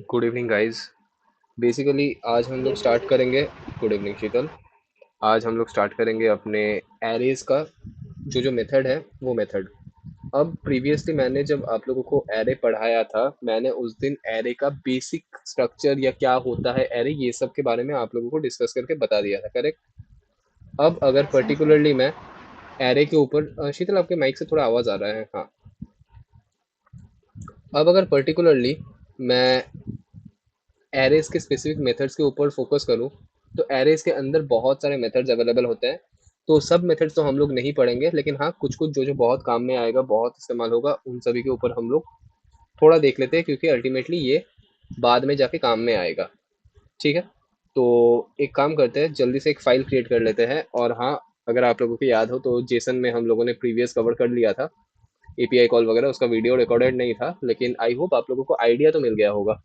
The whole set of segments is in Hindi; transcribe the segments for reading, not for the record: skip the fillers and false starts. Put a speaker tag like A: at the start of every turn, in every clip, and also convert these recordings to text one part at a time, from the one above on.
A: Good evening guys. बेसिकली आज हम लोग स्टार्ट करेंगे। गुड इवनिंग शीतल। आज हम लोग स्टार्ट करेंगे अपने एरेज का जो मेथड है वो मेथड। अब प्रीवियसली मैंने जब आप लोगों को एरे पढ़ाया था, मैंने उस दिन एरे का बेसिक स्ट्रक्चर या क्या होता है एरे, ये सब के बारे में आप लोगों को डिस्कस करके बता दिया था, करेक्ट। अब अगर पर्टिकुलरली मैं एरे के ऊपर शीतल आपके माइक से थोड़ा आवाज़ आ रहा है, हाँ। अब अगर पर्टिकुलरली मैं एरेज के स्पेसिफिक मेथड्स के ऊपर फोकस करूँ, तो एरेज के अंदर बहुत सारे मेथड्स अवेलेबल होते हैं। तो सब मेथड्स तो हम लोग नहीं पढ़ेंगे, लेकिन हाँ कुछ कुछ जो जो बहुत काम में आएगा, बहुत इस्तेमाल होगा, उन सभी के ऊपर हम लोग थोड़ा देख लेते हैं, क्योंकि अल्टीमेटली ये बाद में जाके काम में आएगा। ठीक है। तो एक काम करते हैं, जल्दी से एक फाइल क्रिएट कर लेते हैं। और हाँ, अगर आप लोगों को याद हो तो जेसन में हम लोगों ने प्रीवियस कवर कर लिया था एपीआई कॉल वगैरह, उसका वीडियो रिकॉर्डेड नहीं था, लेकिन आई होप आप लोगों को आइडिया तो मिल गया होगा,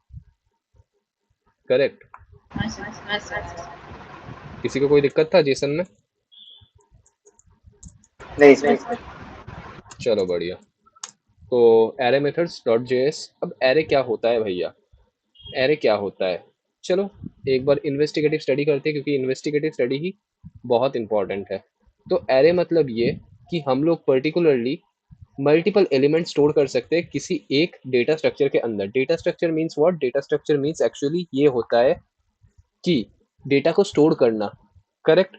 A: करेक्ट। किसी को कोई दिक्कत था जेसन में?
B: नहीं सर।
A: चलो बढ़िया। तो एरे मेथड्स डॉट जेएस। अब एरे क्या होता है भैया? एरे क्या होता है, चलो एक बार इन्वेस्टिगेटिव स्टडी करते हैं, क्योंकि इन्वेस्टिगेटिव स्टडी ही बहुत इंपॉर्टेंट है। तो एरे मतलब ये कि हम लोग पर्टिकुलरली मल्टीपल एलिमेंट स्टोर कर सकते हैं किसी एक डेटा स्ट्रक्चर के अंदर। Data structure means what? Data structure means actually ये होता है कि डेटा को स्टोर करना, करेक्ट।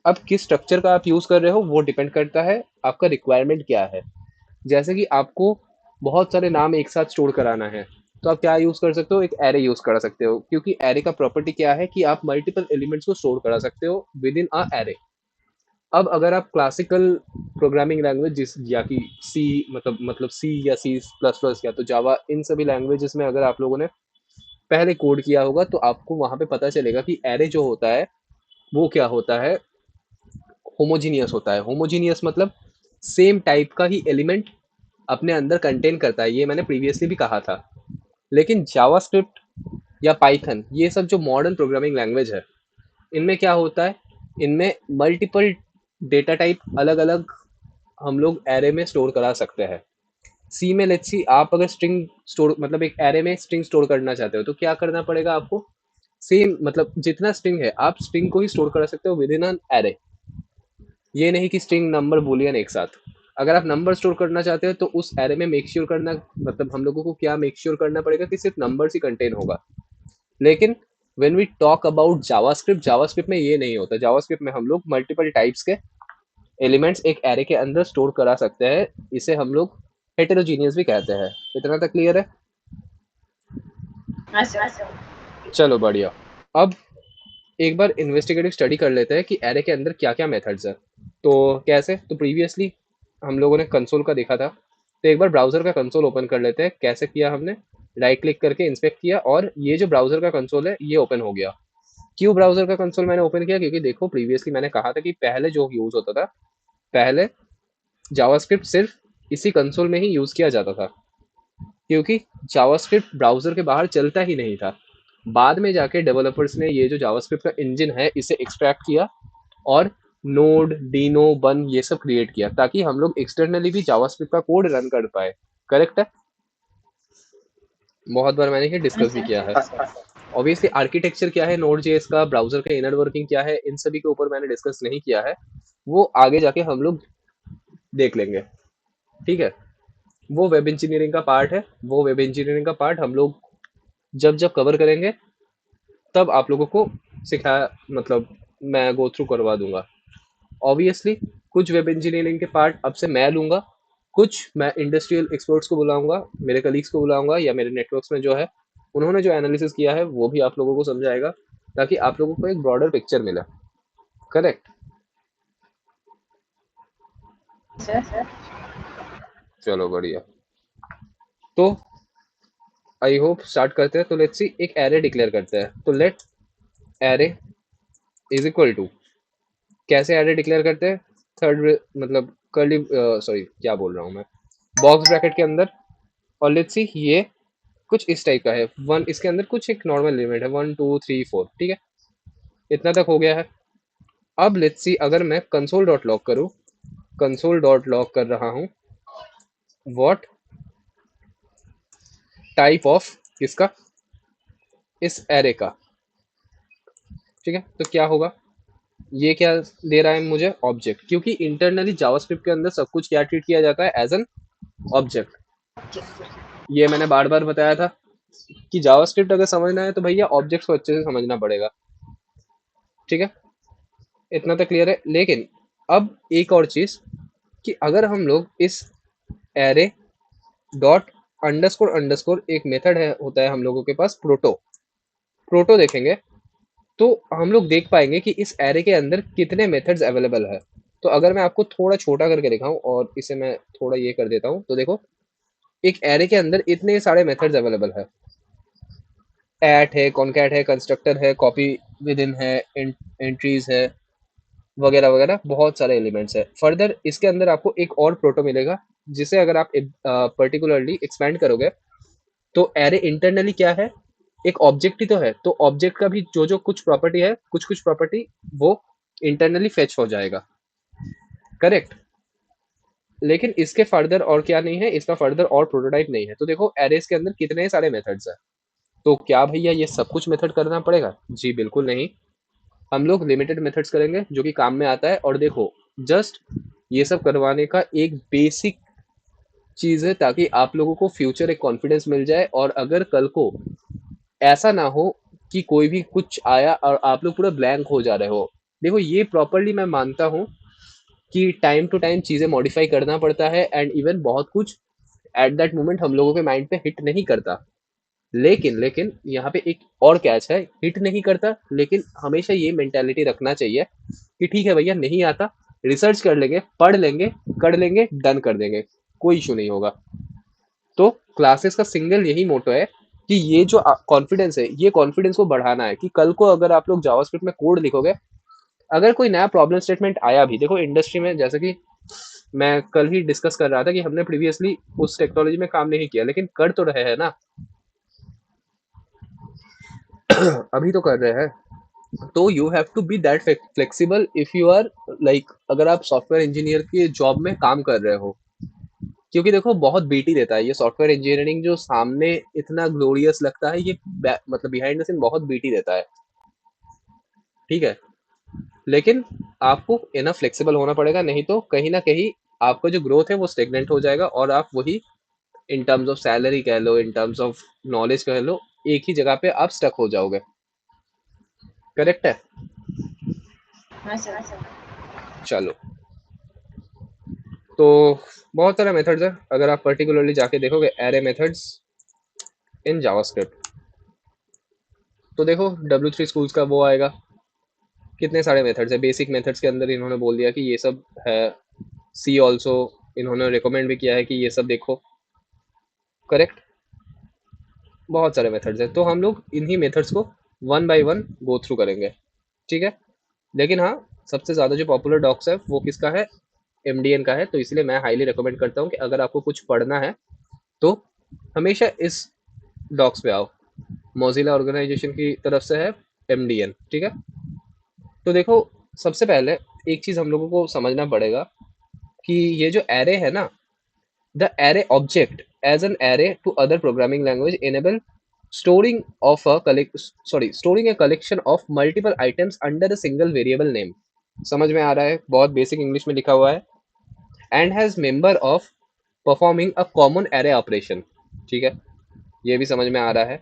A: अब किस स्ट्रक्चर का आप यूज कर रहे हो वो डिपेंड करता है आपका रिक्वायरमेंट क्या है। जैसे कि आपको बहुत सारे नाम एक साथ स्टोर कराना है, तो आप क्या यूज कर सकते हो? एक एरे यूज कर सकते हो, क्योंकि एरे का प्रॉपर्टी क्या है कि आप मल्टीपल एलिमेंट्स को स्टोर करा सकते हो विद इन अ एरे। अब अगर आप क्लासिकल प्रोग्रामिंग लैंग्वेज जिस या कि सी मतलब सी या सी प्लस प्लस या तो जावा, इन सभी लैंग्वेजेस में अगर आप लोगों ने पहले कोड किया होगा, तो आपको वहां पे पता चलेगा कि एरे जो होता है वो क्या होता है, होमोजीनियस होता है। होमोजीनियस मतलब सेम टाइप का ही एलिमेंट अपने अंदर कंटेन करता है, ये मैंने प्रीवियसली भी कहा था। लेकिन जावास्क्रिप्ट या पाइथन, ये सब जो मॉडर्न प्रोग्रामिंग लैंग्वेज है, इनमें क्या होता है, इनमें मल्टीपल डेटा टाइप अलग अलग हम लोग एरे में स्टोर करा सकते हैं। सी में लेट्स सी, आप अगर स्ट्रिंग स्टोर मतलब एक एरे में स्ट्रिंग स्टोर करना चाहते हो, तो क्या करना पड़ेगा आपको? सेम मतलब जितना स्ट्रिंग है, आप स्ट्रिंग को ही स्टोर करा सकते हो विद इन एन एरे। ये नहीं कि स्ट्रिंग नंबर बूलियन एक साथ। अगर आप नंबर स्टोर करना चाहते हो, तो उस एरे में मेक श्योर करना, मतलब हम लोगों को क्या मेक श्योर करना पड़ेगा कि सिर्फ नंबर्स ही कंटेन होगा। लेकिन when we talk about JavaScript, JavaScript में ये नहीं होता। जावास्क्रिप्ट में हम लोग मल्टीपल टाइप्स के एलिमेंट्स एक एरे के अंदर स्टोर करा सकते हैं। इसे हम लोग हेटेरोजीनियस भी कहते हैं। इतना तक क्लियर है? चलो बढ़िया। अब एक बार इन्वेस्टिगेटिव स्टडी कर लेते हैं कि एरे के अंदर क्या क्या मेथड्स है। तो कैसे? तो प्रीवियसली हम लोगों ने कंसोल का देखा था, तो एक बार ब्राउजर का कंसोल ओपन कर लेते हैं। कैसे किया हमने? राइट क्लिक करके इंस्पेक्ट किया, और ये जो ब्राउजर का कंसोल है ये ओपन हो गया। क्यों ब्राउजर का कंसोल मैंने ओपन किया? क्योंकि देखो प्रीवियसली मैंने कहा था कि पहले जो यूज होता था, पहले जावास्क्रिप्ट सिर्फ इसी कंसोल में ही यूज किया जाता था, क्योंकि जावास्क्रिप्ट ब्राउजर के बाहर चलता ही नहीं था। बाद में जाके डेवलपर्स ने ये जो जावास्क्रिप्ट का इंजन है इसे एक्सट्रैक्ट किया, और नोड, डीनो, बन, ये सब क्रिएट किया, ताकि हम लोग एक्सटर्नली भी जावास्क्रिप्ट का कोड रन कर पाए। करेक्ट है? बहुत बार मैंने ये डिस्कस भी किया है।
B: हाँ सर।
A: ऑब्वियसली आर्किटेक्चर क्या है नोड जेएस का, ब्राउजर का इनर वर्किंग क्या है, इन सभी के ऊपर मैंने डिस्कस नहीं किया है। वो आगे जाके हम लोग देख लेंगे, ठीक है। वो वेब इंजीनियरिंग का पार्ट है। वो वेब इंजीनियरिंग का पार्ट हम लोग जब जब कवर करेंगे, तब आप लोगों को सिखाया, मतलब मैं गो थ्रू करवा दूंगा। ऑब्वियसली कुछ वेब इंजीनियरिंग के पार्ट अब से मैं लूंगा, कुछ मैं इंडस्ट्रियल एक्सपर्ट्स को बुलाऊंगा, मेरे कलीग्स को बुलाऊंगा, या मेरे नेटवर्क्स में जो है उन्होंने जो एनालिसिस किया है वो भी आप लोगों को समझाएगा, ताकि आप लोगों को एक ब्रॉडर पिक्चर मिले। करेक्ट। चलो बढ़िया। तो आई होप स्टार्ट करते हैं। तो लेट्स सी, एक एरे डिक्लेयर करते हैं। तो let array is equal to, कैसे एरे डिक्लेयर करते हैं? थर्ड मतलब कर्ली, सॉरी क्या बोल रहा हूँ मैं, बॉक्स ब्रैकेट के अंदर। और लेट्स सी ये कुछ इस टाइप का है। वन, इसके अंदर कुछ एक नॉर्मल एलिमेंट है, 1 2 3 4, ठीक है। इतना तक हो गया है। अब लेट्स सी अगर मैं कंसोल डॉट लॉग करूँ, कंसोल डॉट लॉग कर रहा हूँ, व्हाट टाइप ऑफ, किसका? इस एरे का, ठीक है। तो क्या होगा, ये क्या दे रहा है मुझे, ऑब्जेक्ट, क्योंकि इंटरनली जावास्क्रिप्ट के अंदर सब कुछ क्या ट्रीट किया जाता है, एज एन ऑब्जेक्ट। ये मैंने बार बार बताया था कि जावास्क्रिप्ट अगर समझना है तो भैया ऑब्जेक्ट्स को अच्छे से समझना पड़ेगा, ठीक है। इतना तो क्लियर है। लेकिन अब एक और चीज, कि अगर हम लोग इस एरे डॉट अंडरस्कोर अंडरस्कोर, एक मेथड है होता है हम लोगों के पास, प्रोटो, प्रोटो देखेंगे, तो हम लोग देख पाएंगे कि इस एरे के अंदर कितने मेथड्स अवेलेबल है। तो अगर मैं आपको थोड़ा छोटा करके दिखाऊं और इसे मैं थोड़ा ये कर देता हूं, तो देखो एक एरे के अंदर इतने सारे मेथड्स अवेलेबल है। एट है, कॉनकैट है, कंस्ट्रक्टर है, कॉपी विद इन है, एंट्रीज है, वगैरह वगैरह, बहुत सारे एलिमेंट्स है। फर्दर इसके अंदर आपको एक और प्रोटो मिलेगा, जिसे अगर आप पर्टिकुलरली एक्सपैंड करोगे, तो एरे इंटरनली क्या है, एक ऑब्जेक्ट ही तो है, तो ऑब्जेक्ट का भी जो जो कुछ प्रॉपर्टी है, कुछ कुछ प्रॉपर्टी वो इंटरनली फेच हो जाएगा, करेक्ट। लेकिन इसके फर्दर और क्या नहीं है, इसका फर्दर और प्रोटोटाइप नहीं है। तो देखो एरेस के अंदर कितने सारे मेथड्स है। तो क्या भैया ये सब कुछ मेथड करना पड़ेगा, जी बिल्कुल नहीं। हम लोग लिमिटेड मेथड्स करेंगे जो कि काम में आता है। और देखो, जस्ट ये सब करवाने का एक बेसिक चीज है, ताकि आप लोगों को फ्यूचर एक कॉन्फिडेंस मिल जाए, और अगर कल को ऐसा ना हो कि कोई भी कुछ आया और आप लोग पूरा ब्लैंक हो जा रहे हो। देखो ये प्रॉपरली मैं मानता हूँ कि टाइम टू टाइम चीजें मॉडिफाई करना पड़ता है, एंड इवन बहुत कुछ एट दैट मोमेंट हम लोगों के माइंड पे हिट नहीं करता। लेकिन लेकिन यहाँ पे एक और कैच है, हिट नहीं करता, लेकिन हमेशा ये मेंटेलिटी रखना चाहिए कि ठीक है भैया, नहीं आता, रिसर्च कर लेंगे, पढ़ लेंगे, कर लेंगे, डन कर देंगे, कोई इशू नहीं होगा। तो क्लासेस का सिंगल यही मोटो है कि ये जो कॉन्फिडेंस है, ये कॉन्फिडेंस को बढ़ाना है, कि कल को अगर आप लोग जावास्क्रिप्ट में कोड लिखोगे, अगर कोई नया प्रॉब्लम स्टेटमेंट आया भी, देखो इंडस्ट्री में, जैसे कि मैं कल ही डिस्कस कर रहा था कि हमने प्रीवियसली उस टेक्नोलॉजी में काम नहीं किया, लेकिन कर तो रहे हैं ना, अभी तो कर रहे हैं। तो you have to be that flexible if you are like, अगर आप सॉफ्टवेयर इंजीनियर की जॉब में काम कर रहे हो, क्योंकि देखो बहुत बीटी देता है ये सॉफ्टवेयर इंजीनियरिंग, जो सामने इतना ग्लोरियस लगता है, ये मतलब बिहाइंड द सीन बहुत बीटी देता है, ठीक है। लेकिन आपको इनफ फ्लेक्सिबल होना पड़ेगा, नहीं तो कहीं ना कहीं आपका जो ग्रोथ है वो स्टेगनेंट हो जाएगा, और आप वही, इन टर्म्स ऑफ सैलरी कह लो, इन टर्म्स ऑफ नॉलेज कह लो, एक ही जगह पे आप स्टक हो जाओगे, करेक्ट है।
B: हाँ सर।
A: चलो, तो बहुत सारे मेथड्स है, अगर आप पर्टिकुलरली जाके देखोगे एरे मेथड्स इन जावास्क्रिप्ट, तो देखो W3 स्कूल्स का वो आएगा, कितने सारे मेथड्स है। बेसिक मेथड्स के अंदर इन्होंने बोल दिया कि ये सब है। सी ऑल्सो इन्होंने रिकमेंड भी किया है कि ये सब देखो, करेक्ट। बहुत सारे मेथड्स है, तो हम लोग इन्हीं मेथड्स को one by one go through करेंगे, ठीक है। लेकिन हाँ, सबसे ज़्यादा जो पॉपुलर डॉक्स है वो किसका है, MDN का है। तो इसलिए मैं हाईली रिकमेंड करता हूँ कि अगर आपको कुछ पढ़ना है, तो हमेशा इस डॉक्स पे आओ। मोजिला ऑर्गेनाइजेशन की तरफ से है MDN, ठीक है। तो देखो, सबसे पहले एक चीज़ हम लोगों को समझना पड़ेगा कि ये जो एरे है ना, the array object as an array to other programming language enable storing of a collect sorry storing a collection of multiple items under a single variable name। समझ में आ रहा है, बहुत बेसिक इंग्लिश में लिखा हुआ है। And has member of performing a common array operation, ठीक है, ये भी समझ में आ रहा है।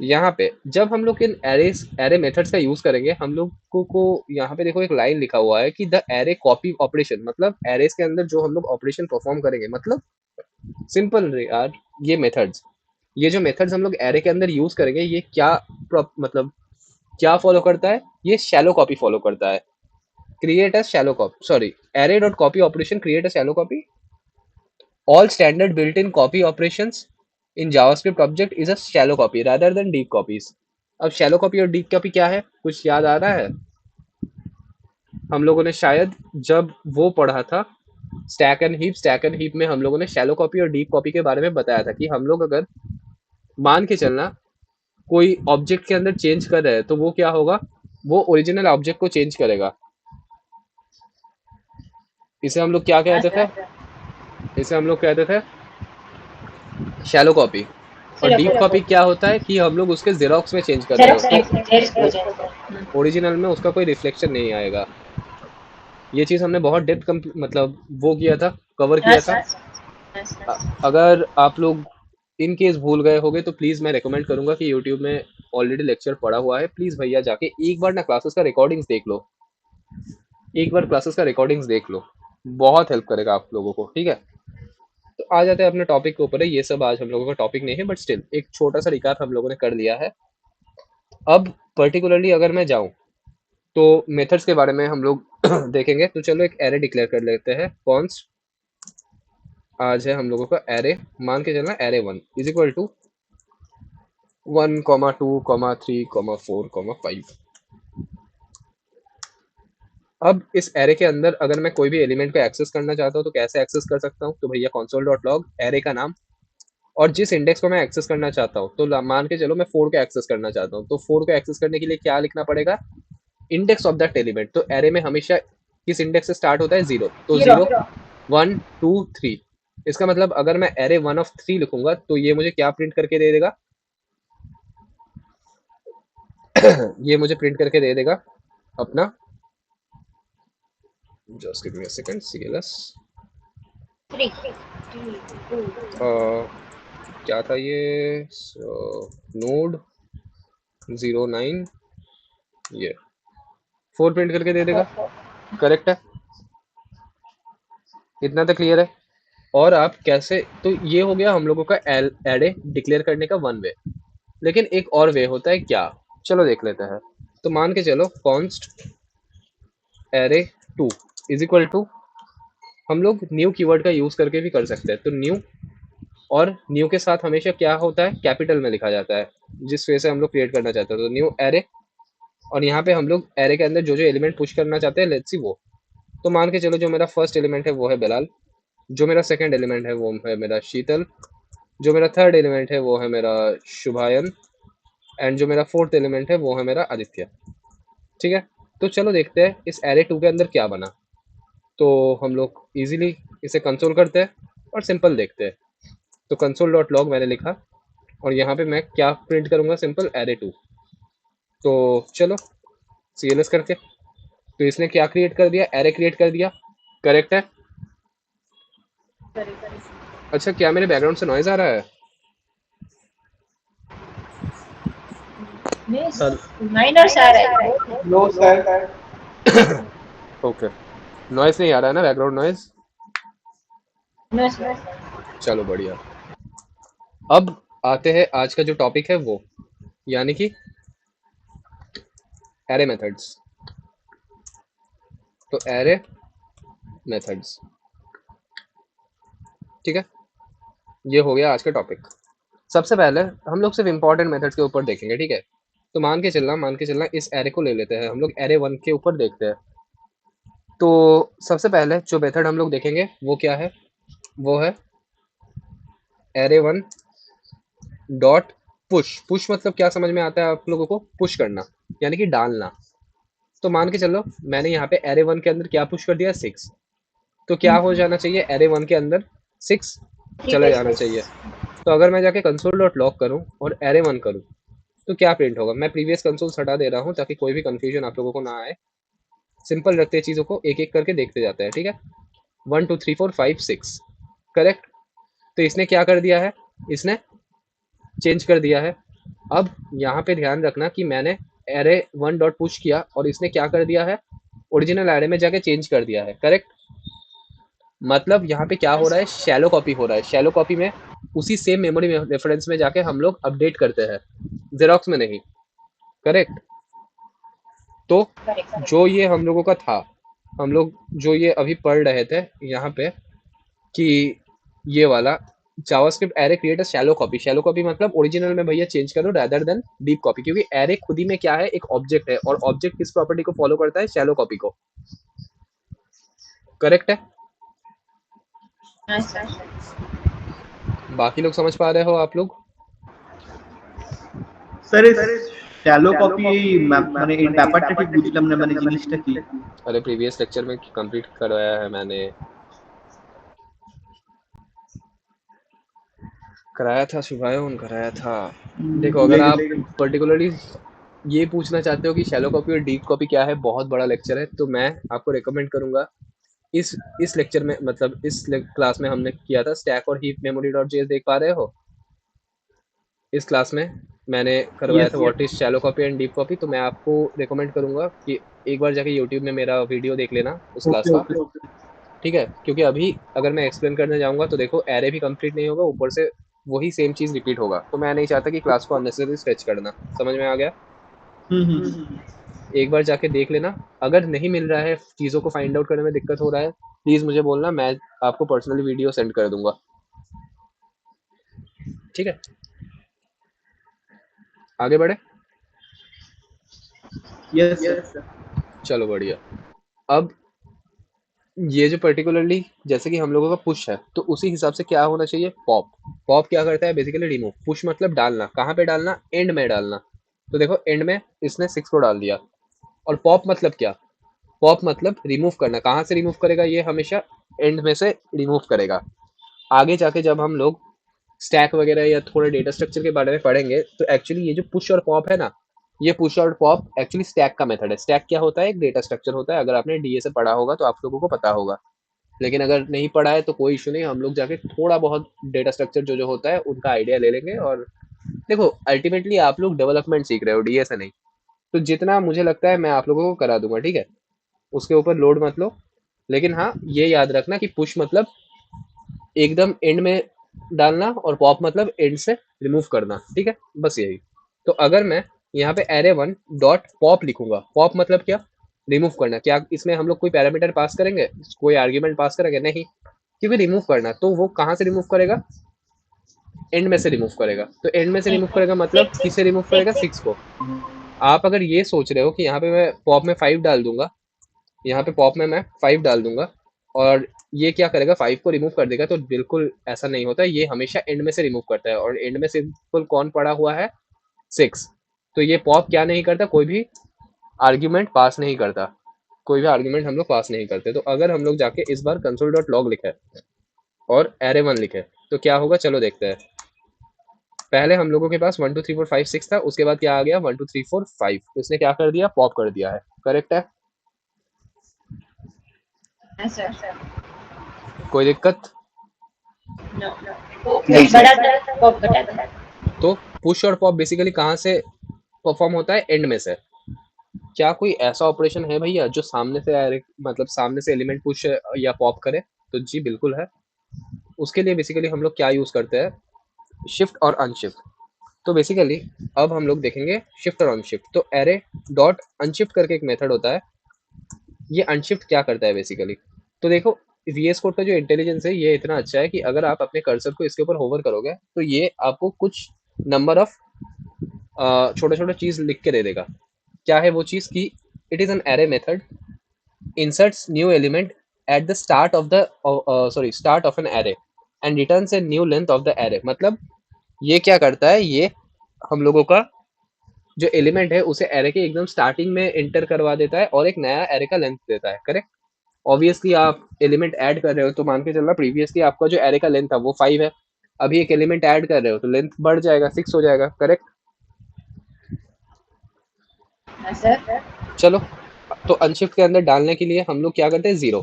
A: यहाँ पे जब हम लोग इन एरे मेथड्स का यूज करेंगे, हम लोग को यहाँ पे देखो एक लाइन लिखा हुआ है कि द एरे कॉपी ऑपरेशन, मतलब एरेस के अंदर जो हम लोग ऑपरेशन परफॉर्म करेंगे, मतलब सिंपल यार, ये मेथड्स, ये जो मेथड्स हम लोग एरे के अंदर यूज करेंगे, ये क्या मतलब क्या फॉलो करता है, ये शैलो कॉपी फॉलो करता है। Create a shallow copy, sorry, array dot copy operation create a shallow copy. All standard built in copy operations in JavaScript object is a shallow copy rather than deep copies. अब शैलो कॉपी और डीप कॉपी क्या है, कुछ याद आ रहा है, हम लोगों ने शायद जब वो पढ़ा था, स्टैक एंड हीप में हम लोगों ने शैलो कॉपी और डीप कॉपी के बारे में बताया था, कि हम लोग अगर मान के चलना कोई ऑब्जेक्ट के अंदर चेंज कर रहे हैं, तो वो क्या होगा, वो ओरिजिनल ऑब्जेक्ट को चेंज करेगा। इसे हम लोग क्या
B: हाँ
A: कहते थे,
B: सर।
A: इसे हम लोग कहते थे शैलो कॉपी, और
B: चलो
A: डीप
B: पूरा
A: कॉपी
B: बोल।
A: क्या होता है कि हम लोग उसके जेरोक्स में चेंज कर रहे
B: जेरोक्स
A: हैं,
B: नहीं, जेरोक्स हो
A: तो
B: जाएगा।
A: ओरिजिनल में उसका कोई रिफ्लेक्शन नहीं आएगा। ये चीज़ हमने बहुत डेप्थ मतलब वो किया था, कवर
B: हाँ
A: किया था।
B: सर। हाँ सर।
A: अगर आप लोग इन केस भूल गए होगे तो प्लीज़ मैं रिकमेंड करूंगा कि यूट्यूब में ऑलरेडी लेक्चर पड़ा हुआ है, प्लीज़ भैया जाके एक बार ना क्लासेस का रिकॉर्डिंग्स देख लो, एक बार क्लासेस का रिकॉर्डिंग्स देख लो, बहुत हेल्प करेगा आप लोगों को, ठीक है। तो आ जाते हैं अपने टॉपिक के ऊपर है, ये सब आज हम लोगों का टॉपिक नहीं है, बट स्टिल एक छोटा सा रिकाप हम लोगों ने कर लिया है। अब पर्टिकुलरली अगर मैं जाऊं तो मेथड्स के बारे में हम लोग देखेंगे। तो चलो एक एरे डिक्लेयर कर लेते हैं, कॉन्स्ट आज है हम लोगों का एरे, मान के चलना array one is equal to 1, 2, 3, 4। अब इस एरे के अंदर अगर मैं कोई भी एलिमेंट को एक्सेस करना चाहता हूँ तो कैसे एक्सेस कर सकता हूँ, तो भैया console डॉट लॉग एरे का नाम और जिस इंडेक्स को मैं एक्सेस करना चाहता हूँ, तो मान के चलो मैं 4 को एक्सेस करना चाहता हूँ, तो 4 को एक्सेस करने के लिए क्या लिखना पड़ेगा, इंडेक्स ऑफ दैट एलिमेंट। तो एरे में हमेशा किस इंडेक्स से स्टार्ट होता है, 0, तो
B: जीरो।
A: 0, 1, 2, 3। इसका मतलब अगर मैं एरे 1 ऑफ 3 लिखूंगा तो ये मुझे क्या प्रिंट करके दे देगा, ये मुझे प्रिंट करके दे देगा अपना, just give me a second, CLS
B: 3 2
A: क्या था ये, नोड 09, ये 4 प्रिंट करके दे देगा,
B: 4।
A: करेक्ट है, इतना तो क्लियर है। और आप कैसे, तो ये हो गया हम लोगों का एरे डिक्लेयर करने का वन वे। लेकिन एक और वे होता है क्या, चलो देख लेते हैं। तो मान के चलो const array 2 is equal to, हम लोग न्यू कीवर्ड का यूज करके भी कर सकते हैं, तो न्यू, और न्यू के साथ हमेशा क्या होता है, कैपिटल में लिखा जाता है जिस वे से हम लोग क्रिएट करना चाहते हैं, तो न्यू एरे। और यहाँ पे हम लोग एरे के अंदर जो जो एलिमेंट पुश करना चाहते हैं, लेट्स सी वो। तो मान के चलो जो मेरा फर्स्ट एलिमेंट है वो है बिलाल, जो मेरा सेकंड एलिमेंट है वो है मेरा शीतल, जो मेरा थर्ड एलिमेंट है वो है मेरा शुभायन, एंड जो मेरा फोर्थ एलिमेंट है वो है मेरा आदित्य, ठीक है। तो चलो देखते हैं इस एरे 2 के अंदर क्या बना। तो हम लोग इजीली इसे कंसोल करते हैं और सिंपल देखते हैं। तो कंसोल डॉट लॉग मैंने लिखा और यहाँ पे मैं क्या प्रिंट करूंगा, सिंपल एरे 2। तो चलो CLS करके, तो इसने क्या क्रिएट कर दिया, एरे क्रिएट कर दिया, करेक्ट है। अच्छा क्या मेरे बैकग्राउंड से नॉइज आ रहा है,
B: माइनर आ रहा है बहुत।
C: No sir.
A: ओके, नॉइज नहीं आ रहा है ना, बैकग्राउंड नॉइज,
B: नो सर।
A: चलो बढ़िया। अब आते हैं आज का जो टॉपिक है वो, यानी कि एरे मेथड्स। तो एरे मेथड्स, ठीक है, ये हो गया आज का टॉपिक। सबसे पहले हम लोग सिर्फ इंपॉर्टेंट मेथड्स के ऊपर देखेंगे, ठीक है। तो मान के चलना इस एरे को ले लेते हैं, हम लोग एरे वन के ऊपर देखते हैं। तो सबसे पहले जो मेथड हम लोग देखेंगे वो क्या है, वो है array one dot push. Push मतलब क्या समझ में आता है आप लोगों को, पुश करना यानी कि डालना। तो मान के चलो मैंने यहाँ पे एरे वन के अंदर क्या पुश कर दिया, 6। तो क्या हो जाना चाहिए, एरे वन के अंदर 6 चला जाना चाहिए। तो अगर मैं जाके कंसोल डॉट लॉग करूँ और एरे वन करूँ तो क्या प्रिंट होगा, मैं प्रीवियस कंसोल हटा दे रहा हूँ ताकि कोई भी कंफ्यूजन आप लोगों को ना आए। सिंपल रखते हैं चीज़ों को, एक एक करके देखते जाते हैं, ठीक है। 1, 2, 3, 4, 5, 6, करेक्ट। तो इसने क्या कर दिया है, इसने चेंज कर दिया है। अब यहाँ पे ध्यान रखना कि मैंने एरे वन डॉट पुश किया और इसने क्या कर दिया है, ओरिजिनल एरे में जाके चेंज कर दिया है, करेक्ट। मतलब यहाँ पे क्या हो रहा है, शैलो कॉपी हो रहा है। शैलो कॉपी में उसी सेम मेमोरी में रेफरेंस में जाके हम लोग अपडेट करते हैं, जेरोक्स में नहीं, करेक्ट। तो जो ये हम लोगों का था, हम लोग जो ये अभी पढ़ रहे थे यहाँ पे कि ये वाला JavaScript array create a shallow copy. Shallow copy मतलब ओरिजिनल में भैया चेंज करो रादर देन डीप कॉपी, क्योंकि एरे खुद ही में क्या है, एक ऑब्जेक्ट है और ऑब्जेक्ट किस प्रॉपर्टी को फॉलो करता है, शैलो कॉपी को, करेक्ट है।
B: हाँ सर।
A: बाकी लोग समझ पा रहे हो आप लोग,
C: স্যার এই শ্যালো কপি মানে এই ব্যাপারটা ঠিক বুঝলাম না, মানে জিনিসটা কি?
A: अरे प्रीवियस लेक्चर में कंप्लीट करवाया है मैंने। कराया था शुभायन, कराया था। देखो अगर आप
C: लेकिन
A: पर्टिकुलरली ये पूछना चाहते हो कि शैलो कॉपी और डीप कॉपी क्या है, बहुत बड़ा लेक्चर है, तो मैं आपको रिकमेंड करूंगा इस लेक्चर में, मतलब इस क्लास में हमने किया था स्टैक और हीप मेमोरी डॉट जेएस, देख पा रहे हो? इस क्लास में मैंने करवाया
C: यस
A: था what is shallow copy and deep copy, तो मैं आपको रिकमेंड करूंगा कि एक बार जाके यूट्यूब में मेरा वीडियो देख लेना उस क्लास
C: ओके
A: का।
C: ओके
A: ठीक है, क्योंकि अभी अगर मैं एक्सप्लेन करने जाऊंगा तो देखो एरे भी कंप्लीट नहीं होगा, ऊपर से वही सेम चीज रिपीट होगा, तो मैं नहीं चाहता कि क्लास को अननेसेसरी स्ट्रेच करना। समझ में आ गया?
C: हम्म।
A: एक बार जाके देख लेना। अगर नहीं मिल रहा है, चीज़ों को फाइंड आउट करने में दिक्कत हो रहा है, प्लीज़ मुझे बोलना, मैं आपको पर्सनली वीडियो सेंड कर दूंगा। ठीक है, आगे बढ़े।
C: Yes sir.
A: चलो बढ़िया। अब ये जो पर्टिकुलरली जैसे कि हम लोगों का पुश है, तो उसी हिसाब से क्या होना चाहिए, पॉप। पॉप क्या करता है बेसिकली, रिमूव। पुश मतलब डालना, कहाँ पे डालना, एंड में डालना। तो देखो एंड में इसने 6 को डाल दिया। और पॉप मतलब क्या, पॉप मतलब रिमूव करना। कहाँ से रिमूव करेगा, ये हमेशा एंड में से रिमूव करेगा। आगे जाके जब हम लोग स्टैक वगैरह या थोड़े डेटा स्ट्रक्चर के बारे में पढ़ेंगे, तो एक्चुअली ये जो पुश और पॉप है ना, ये पुश और पॉप एक्चुअली स्टैक का मेथड है। स्टैक क्या होता है, एक डेटा स्ट्रक्चर होता है। अगर आपने डीए से पढ़ा होगा तो आप लोगों को पता होगा, लेकिन अगर नहीं पढ़ा है तो कोई इशू नहीं, हम लोग जाके थोड़ा बहुत डेटा स्ट्रक्चर जो जो होता है उनका आइडिया ले लेंगे। और देखो अल्टीमेटली आप लोग डेवलपमेंट सीख रहे हो, डीए से नहीं, तो जितना मुझे लगता है मैं आप लोगों को करा दूंगा। ठीक है, उसके ऊपर लोड मत लो। लेकिन हाँ, ये याद रखना कि पुश मतलब एकदम एंड में डालना, और पॉप मतलब एंड से रिमूव करना। ठीक है, बस यही। तो अगर मैं यहाँ पे एरे वन डॉट पॉप लिखूंगा, पॉप मतलब क्या, रिमूव करना। क्या इसमें हम लोग कोई पैरामीटर पास करेंगे, कोई आर्ग्यूमेंट पास करेंगे? नहीं, क्योंकि रिमूव करना, तो वो कहाँ से रिमूव करेगा, एंड में से रिमूव करेगा। तो एंड में से रिमूव करेगा मतलब
B: सिक्स
A: किसे रिमूव करेगा, 6 को। आप अगर ये सोच रहे हो कि यहाँ पे मैं पॉप में 5 डाल दूंगा, यहाँ पे पॉप में मैं 5 डाल दूंगा और ये क्या करेगा, 5 को रिमूव कर देगा, तो बिल्कुल ऐसा नहीं होता। ये हमेशा एंड में से रिमूव करता है, और एंड में सिंपल कौन पड़ा हुआ है, 6। तो ये पॉप क्या नहीं करता, कोई भी आर्ग्यूमेंट पास नहीं करता। कोई भी आर्ग्यूमेंट हम लोग पास नहीं करते। तो अगर हम लोग जाके इस बार कंसोल डॉट लॉग लिखे और एरे वन लिखे, तो क्या होगा, चलो देखते हैं। पहले हम लोगों के पास 1 2 3 4 5 6 था, उसके बाद क्या आ गया, 1 2 3 4 5। तो इसने क्या कर दिया, पॉप कर दिया है। करेक्ट है?
B: सर।
A: कोई दिक्कत?
B: नो,
C: नहीं
B: बड़ा
C: सर।
B: था पॉप घटा था।
A: तो पुश और पॉप बेसिकली कहाँ से परफॉर्म होता है, एंड में से। क्या कोई ऐसा ऑपरेशन है भैया जो सामने से मतलब सामने से एलिमेंट पुश या पॉप करे? तो जी बिल्कुल है। उसके लिए बेसिकली हम लोग क्या यूज करते हैं, शिफ्ट और अनशिफ्ट। तो बेसिकली अब हम लोग देखेंगे शिफ्ट और अनशिफ्ट। तो एरे डॉट अनशिफ्ट करके एक मेथड होता है। ये अनशिफ्ट क्या करता है बेसिकली, तो देखो वीएस कोड का जो इंटेलिजेंस है ये इतना अच्छा है कि अगर आप अपने कर्सर को इसके ऊपर होवर करोगे तो ये आपको कुछ नंबर ऑफ छोटे छोटे चीज लिख के दे देगा। क्या है वो चीज की, it is an array method inserts new element at the start of the start of an array and returns a new length of the array। मतलब ये क्या करता है, ये हम लोगों का जो एलिमेंट है उसे एरे के एकदम स्टार्टिंग में एंटर करवा देता है और एक नया एरे का लेंथ देता है। करेक्ट? ऑब्वियसली आप एलिमेंट ऐड कर रहे हो तो मान के चलना, प्रीवियसली आपका जो एरे का लेंथ था वो 5 है, अभी एक एलिमेंट ऐड कर रहे हो तो लेंथ बढ़ जाएगा, 6 हो जाएगा। करेक्ट?
B: सर।
A: चलो, तो अनशिफ्ट के अंदर डालने के लिए हम लोग क्या करते हैं, 0।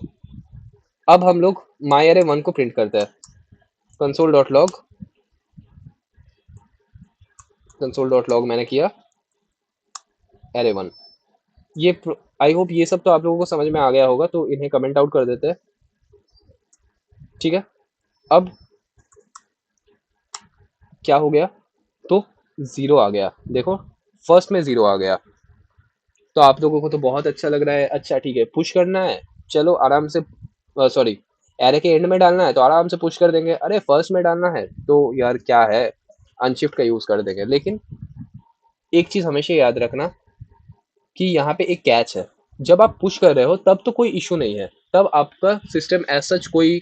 A: अब हम लोग माई एरे वन को प्रिंट करते हैं। Console dot log, console dot log मैंने किया एरे वन। ये आई होप ये सब तो आप लोगों को समझ में आ गया होगा, तो इन्हें कमेंट आउट कर देते हैं। ठीक है, अब क्या हो गया, तो 0 आ गया। देखो फर्स्ट में 0 आ गया, तो आप लोगों को तो बहुत अच्छा लग रहा है। अच्छा ठीक है, पुश करना है, चलो आराम से, सॉरी एरे के एंड में डालना है तो आराम से पुश कर देंगे। अरे फर्स्ट में डालना है तो यार क्या है, अनशिफ्ट का यूज कर देंगे। लेकिन एक चीज हमेशा याद रखना कि यहाँ पे एक कैच है, जब आप पुश कर रहे हो तब तो कोई इशू नहीं है, तब आपका सिस्टम एज सच कोई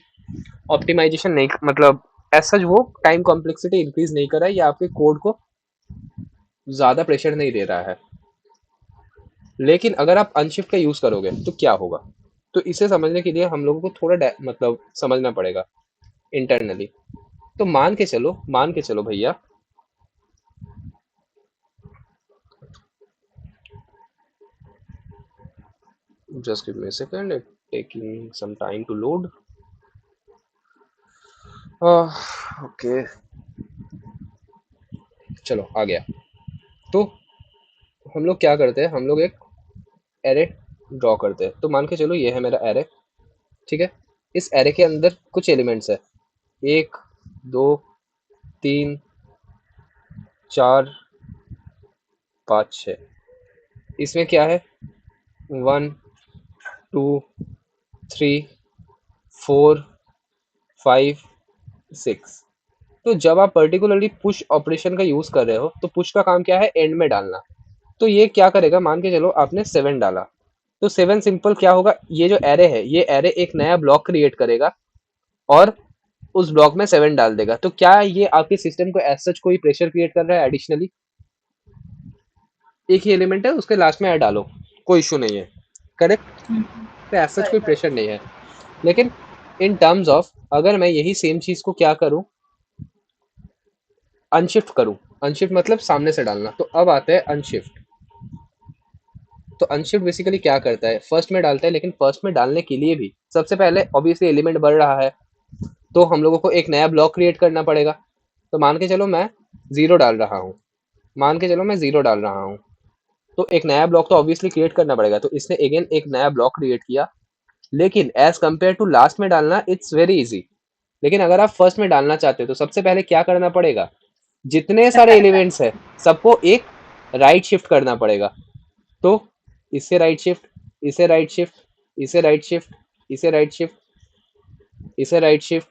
A: ऑप्टिमाइजेशन नहीं, मतलब एज सच वो टाइम कॉम्प्लेक्सिटी इंक्रीज नहीं कर रहा है या आपके कोड को ज्यादा प्रेशर नहीं दे रहा है। लेकिन अगर आप अनशिफ्ट का यूज करोगे तो क्या होगा, तो इसे समझने के लिए हम लोगों को थोड़ा मतलब समझना पड़ेगा इंटरनली। तो मान के चलो भैया, just give me a second, it taking some time to load. Okay, चलो आ गया। तो हम लोग क्या करते हैं, हम लोग एक एरे ड्रॉ करते हैं। तो मान के चलो ये है मेरा एरे, ठीक है। इस एरे के अंदर कुछ एलिमेंट्स है, 1 2 3 4 5 6। इसमें क्या है, 1 2 3 4 5 6। तो जब आप पर्टिकुलरली पुश ऑपरेशन का यूज कर रहे हो, तो पुश का काम क्या है, एंड में डालना। तो ये क्या करेगा, मान के चलो आपने 7 डाला, तो 7 सिंपल क्या होगा, ये जो एरे है, ये एरे एक नया ब्लॉक क्रिएट करेगा और उस ब्लॉक में 7 डाल देगा। तो क्या ये आपके सिस्टम को एज सच कोई प्रेशर क्रिएट कर रहा है एडिशनली? एक ही एलिमेंट है, उसके लास्ट में ऐड डालो, कोई इशू नहीं है, करेक्ट। तो एज सच कोई
B: Correct.
A: प्रेशर नहीं है। लेकिन इन टर्म्स ऑफ, अगर मैं यही सेम चीज को क्या करूं, अनशिफ्ट करूं, अनशिफ्ट मतलब सामने से डालना, तो अब आता है अनशिफ्ट। तो अनशिफ्ट बेसिकली क्या करता है, फर्स्ट में डालता है, लेकिन फर्स्ट में डालने के लिए भी सबसे पहले ऑब्वियसली एलिमेंट बढ़ रहा है, तो हम लोगों को एक नया ब्लॉक क्रिएट करना पड़ेगा। तो मान के चलो मैं 0 डाल रहा हूँ, मान के चलो मैं 0 डाल रहा हूँ, तो एक नया ब्लॉक तो ऑब्वियसली क्रिएट करना पड़ेगा। तो इसने अगेन एक नया ब्लॉक क्रिएट किया, लेकिन एज कंपेयर टू लास्ट में डालना इट्स वेरी इजी। लेकिन अगर आप फर्स्ट में डालना चाहते हो, तो सबसे पहले क्या करना पड़ेगा, जितने सारे एलिमेंट्स है सबको एक राइट शिफ्ट करना पड़ेगा। तो इससे राइट शिफ्ट, इसे राइट शिफ्ट, इसे राइट शिफ्ट, इसे राइट शिफ्ट, इसे राइट शिफ्ट,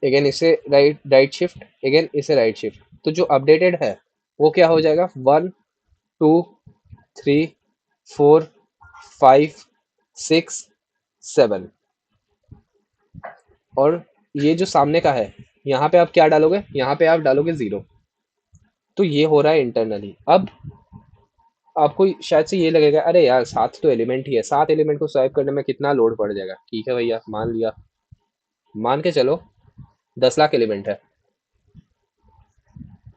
A: अगेन इसे राइट राइट शिफ्ट, अगेन इसे राइट शिफ्ट। तो जो अपडेटेड है वो क्या हो जाएगा, 1 2 3 4 5 6 7। और ये जो सामने का है, यहाँ पे आप क्या डालोगे, यहाँ पे आप डालोगे 0। तो ये हो रहा है इंटरनली। अब आपको शायद से ये लगेगा, अरे यार 7 तो एलिमेंट ही है, 7 एलिमेंट को स्वाइप करने में कितना लोड पड़ जाएगा। ठीक है भैया, मान लिया, मान के चलो 10 लाख एलिमेंट है,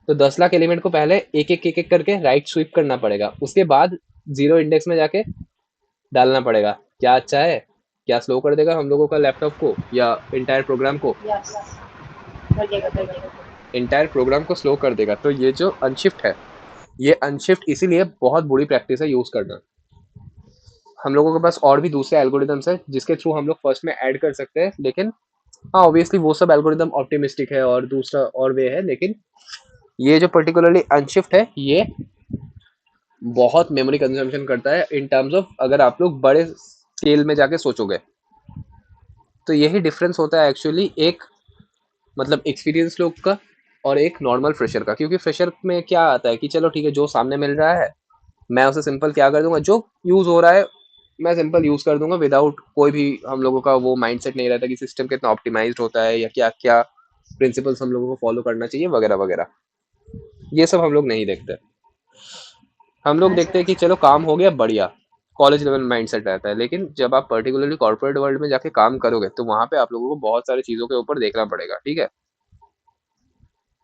A: तो 10 लाख एलिमेंट को पहले एक एक करके राइट स्वीप करना पड़ेगा, उसके बाद 0 इंडेक्स में जाके डालना पड़ेगा। क्या अच्छा है, क्या स्लो कर देगा हम लोगों का लैपटॉप को या इंटायर प्रोग्राम को?
B: Yes. कर देगा.
A: इंटायर प्रोग्राम को स्लो कर देगा। तो ये जो अनशिफ्ट है, ये अनशिफ्ट इसीलिए बहुत बुरी प्रैक्टिस है यूज करना। हम लोगों के पास और भी दूसरे एल्गोरिदम्स है जिसके थ्रू हम लोग फर्स्ट में ऐड कर सकते हैं, लेकिन हाँ ऑब्वियसली वो सब एल्गोरिदम ऑप्टिमिस्टिक है और दूसरा और वे है, लेकिन ये जो पर्टिकुलरली अनशिफ्ट है, ये बहुत मेमोरी कंजम्पशन करता है इन टर्म्स ऑफ, अगर आप लोग बड़े स्केल में जाके सोचोगे। तो यही डिफरेंस होता है एक्चुअली, एक मतलब एक्सपीरियंस लोग का और एक नॉर्मल फ्रेशर का। क्योंकि फ्रेशर में क्या आता है कि चलो ठीक है, जो सामने मिल रहा है मैं उसे सिंपल क्या कर दूंगा, जो यूज हो रहा है मैं सिंपल यूज कर दूंगा, विदाउट कोई भी हम लोगों का वो माइंडसेट नहीं रहता कि सिस्टम कितना ऑप्टिमाइज्ड होता है या क्या क्या प्रिंसिपल्स हम लोगों को फॉलो करना चाहिए वगैरह वगैरह। ये सब हम लोग नहीं देखते। हम लोग
B: हाँ
A: देखते
B: सर.
A: हैं कि चलो काम हो गया बढ़िया, कॉलेज लेवल माइंडसेट रहता है। लेकिन जब आप पर्टिकुलरली कॉर्पोरेट वर्ल्ड में जाके काम करोगे, तो वहां पे आप लोगों को बहुत सारी चीजों के ऊपर देखना पड़ेगा, ठीक है।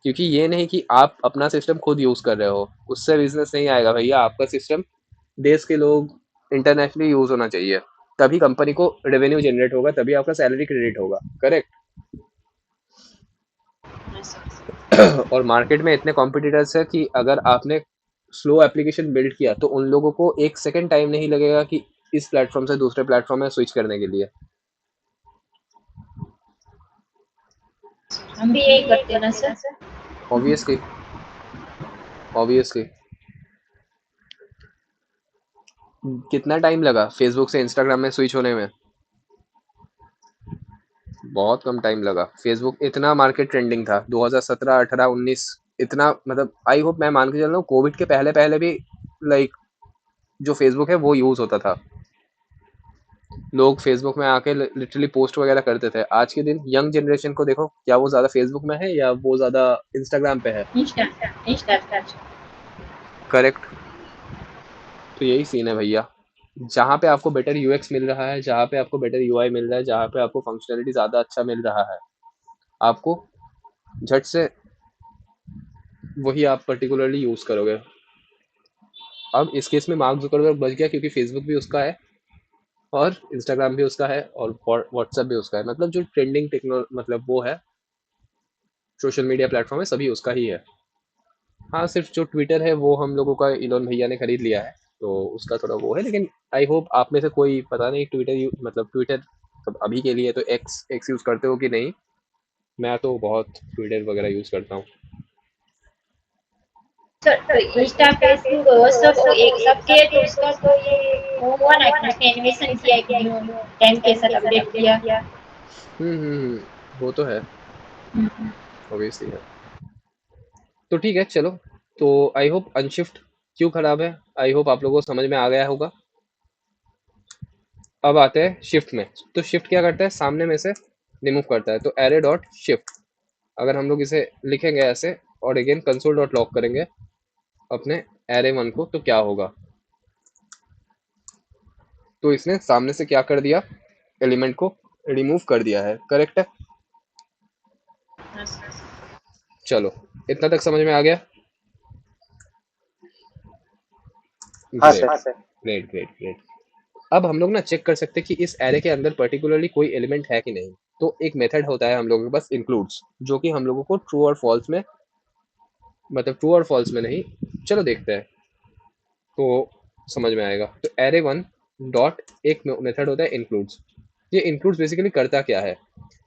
A: क्योंकि ये नहीं कि आप अपना सिस्टम खुद यूज कर रहे हो, उससे बिजनेस नहीं आएगा भैया। आपका सिस्टम देश के लोग इंटरनेशनली यूज होना चाहिए, तभी कंपनी को रेवेन्यू जनरेट होगा, तभी आपका सैलरी क्रेडिट होगा,
B: हाँ सर.
A: करेक्ट। और मार्केट में इतने कॉम्पिटिटर्स है कि अगर आपने स्लो एप्लीकेशन बिल्ड किया, तो उन लोगों को 1 सेकंड टाइम नहीं लगेगा कि इस प्लेटफॉर्म से दूसरे प्लेटफॉर्म में स्विच करने के लिए।
B: हम भी यही करते हैं ना सर.
A: Obviously, obviously. कितना टाइम लगा फेसबुक से इंस्टाग्राम में स्विच होने में? बहुत कम टाइम लगा। फेसबुक इतना मार्केट ट्रेंडिंग था 2017 18 19, इतना मतलब आई होप, मैं मान के चल रहा हूँ कोविड के पहले पहले भी लाइक जो फेसबुक है वो यूज होता था। लोग फेसबुक में आके लिटरली पोस्ट वगैरह करते थे। आज के दिन यंग जनरेशन को देखो, क्या वो ज्यादा फेसबुक में है या वो ज्यादा इंस्टाग्राम पे है?
B: इंस्टा. इंस्टा.
A: करेक्ट। तो यही सीन है भैया। जहाँ पे आपको बेटर यूएक्स मिल रहा है, जहाँ पे आपको बेटर यूआई मिल रहा है, जहाँ पे आपको फंक्शनलिटी ज़्यादा अच्छा मिल रहा है, आपको झट से वही आप पर्टिकुलरली यूज़ करोगे। अब इस केस में मार्क जुकरबर्ग बच गया क्योंकि फेसबुक भी उसका है और इंस्टाग्राम भी उसका है और व्हाट्सएप भी उसका है, मतलब जो ट्रेंडिंग टेक्नो मतलब वो है सोशल मीडिया प्लेटफॉर्म है, सभी उसका ही है। हाँ, सिर्फ जो ट्विटर है वो हम लोगों का इलोन भैया ने खरीद लिया है, तो उसका थोड़ा वो है, लेकिन आई होप आप में से कोई पता नहीं ट्विटर मतलब ट्विटर अभी के लिए तो एक्स एक्स यूज़ करते हो कि नहीं। मैं तो बहुत ट्विटर वगैरह यूज़ करता हूँ।
B: सर तो इंस्टा फेसबुक वो सब वो एक सबके है, तो उसका तो ये वो हुआ ना कि उसने एनिमेशन किया एक न्यू टाइम के साथ अपडेट किया।
A: वो तो है,
B: हम्म।
A: ऑब्वियसली है। तो ठीक है चलो, तो आई होप अनशिफ्ट क्यों खराब है, आई होप आप लोगों को समझ में आ गया होगा। अब आते हैं शिफ्ट में। तो शिफ्ट क्या करता है, सामने में से रिमूव करता है, तो एरे डॉट शिफ्ट अगर हम लोग इसे लिखेंगे ऐसे और अगेन कंसोल डॉट लॉग करेंगे अपने एरे वन को, तो क्या होगा, तो इसने सामने से क्या कर दिया, एलिमेंट को रिमूव कर दिया है, करेक्ट है।
B: हाँ सर।
A: चलो, इतना तक समझ में आ गया।
C: हाँ
A: great
C: sir.
A: Great great great. अब हम लोग ना चेक कर सकते हैं कि इस एरे के अंदर पर्टिकुलरली कोई एलिमेंट है कि नहीं। तो एक मेथड होता है हम लोगों के पास इंक्लूड्स, जो कि हम लोगों को ट्रू और फॉल्स में, मतलब ट्रू और फॉल्स में नहीं, चलो देखते हैं तो समझ में आएगा। तो एरे वन डॉट एक मेथड होता है इंक्लूड्स। ये इंक्लूड्स बेसिकली करता क्या है,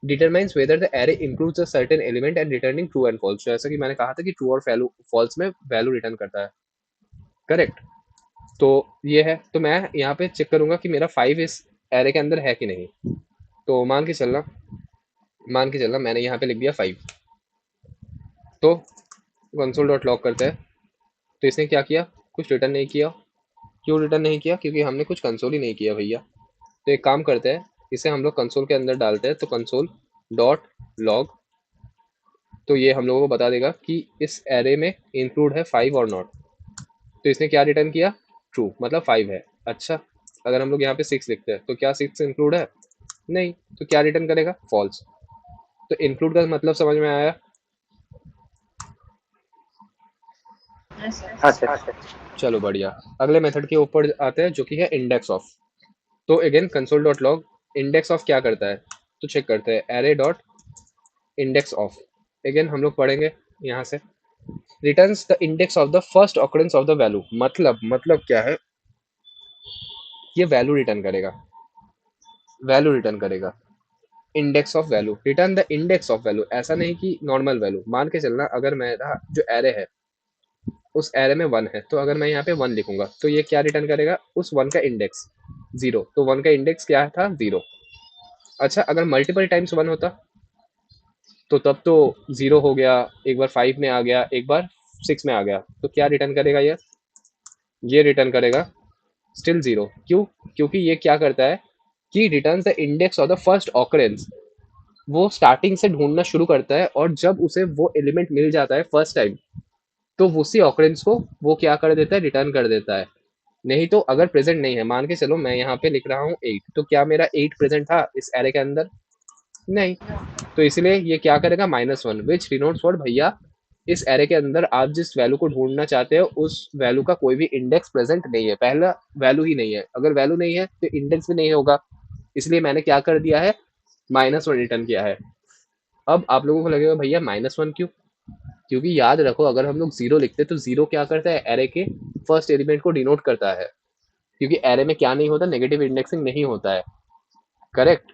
A: determines whether the array includes a certain element and returning true and false. जैसा कि मैंने कहा था कि ट्रू और वैल्यू फॉल्स में वैल्यू रिटर्न करता है, करेक्ट। तो ये है, तो मैं यहाँ पे चेक करूंगा कि मेरा 5 इस एरे के अंदर है कि नहीं। तो मान के चलना मैंने यहाँ पे लिख दिया 5। तो कंसोल डॉट लॉग करते हैं, तो इसने क्या किया, कुछ रिटर्न नहीं किया। क्यों रिटर्न नहीं किया, क्योंकि हमने कुछ कंसोल ही नहीं किया भैया। तो एक काम करते हैं, इसे हम लोग कंसोल के अंदर डालते हैं, तो कंसोल डॉट लॉग, तो ये हम लोगों को बता देगा कि इस एरे में इंक्लूड है 5 और नॉट। तो इसने क्या रिटर्न किया, ट्रू, मतलब 5 है। अच्छा, अगर हम लोग यहाँ पे 6 लिखते हैं तो क्या 6 इंक्लूड है, नहीं, तो क्या रिटर्न करेगा, फॉल्स। तो इंक्लूड का मतलब समझ में आया।
B: हाँ सर।
C: हाँ सर।
A: चलो बढ़िया, अगले मेथड के ऊपर आते हैं जो कि है इंडेक्स ऑफ। तो again console dot log index of क्या करता है, तो चेक करते हैं array dot index of. Again हम लोग पढ़ेंगे यहाँ से, returns the index of the first occurrence of the value. मतलब क्या है, ये वैल्यू रिटर्न करेगा, index of value, return the index of value. ऐसा नहीं कि नॉर्मल वैल्यू। मान के चलना अगर मेरा जो एरे है उस एरे में 1 है, तो अगर मैं यहाँ पे 1 लिखूंगा तो ये क्या रिटर्न करेगा, उस 1 का इंडेक्स 0। तो 1 का इंडेक्स क्या था, 0। अच्छा, अगर मल्टीपल टाइम्स 1 होता तो तब तो 0 हो गया, एक बार 5 में आ गया, एक बार 6 में आ गया, तो क्या रिटर्न करेगा ये रिटर्न करेगा स्टिल 0। क्यों, क्योंकि ये क्या करता है कि return the index of the first occurrence. वो स्टार्टिंग से ढूंढना शुरू करता है और जब उसे वो एलिमेंट मिल जाता है फर्स्ट टाइम, तो उसी ऑकरेंस को वो क्या कर देता है, रिटर्न कर देता है। नहीं तो अगर प्रेजेंट नहीं है, मान के चलो मैं यहाँ पे लिख रहा हूँ 8, तो क्या मेरा 8 प्रेजेंट था इस एरे के अंदर, नहीं। तो इसलिए ये क्या करेगा, -1, विच डिनोट्स व्हाट भैया, इस एरे के अंदर आप जिस वैल्यू को ढूंढना चाहते हो उस वैल्यू का कोई भी इंडेक्स प्रेजेंट नहीं है, पहला वैल्यू ही नहीं है। अगर वैल्यू नहीं है तो इंडेक्स भी नहीं होगा, इसलिए मैंने क्या कर दिया है, -1 रिटर्न किया है। अब आप लोगों को लगेगा भैया -1 क्यों, क्योंकि याद रखो अगर हम लोग 0 लिखते तो 0 क्या करता है, एरे के फर्स्ट एलिमेंट को डिनोट करता है, क्योंकि एरे में क्या नहीं होता, नेगेटिव इंडेक्सिंग नहीं होता है, करेक्ट।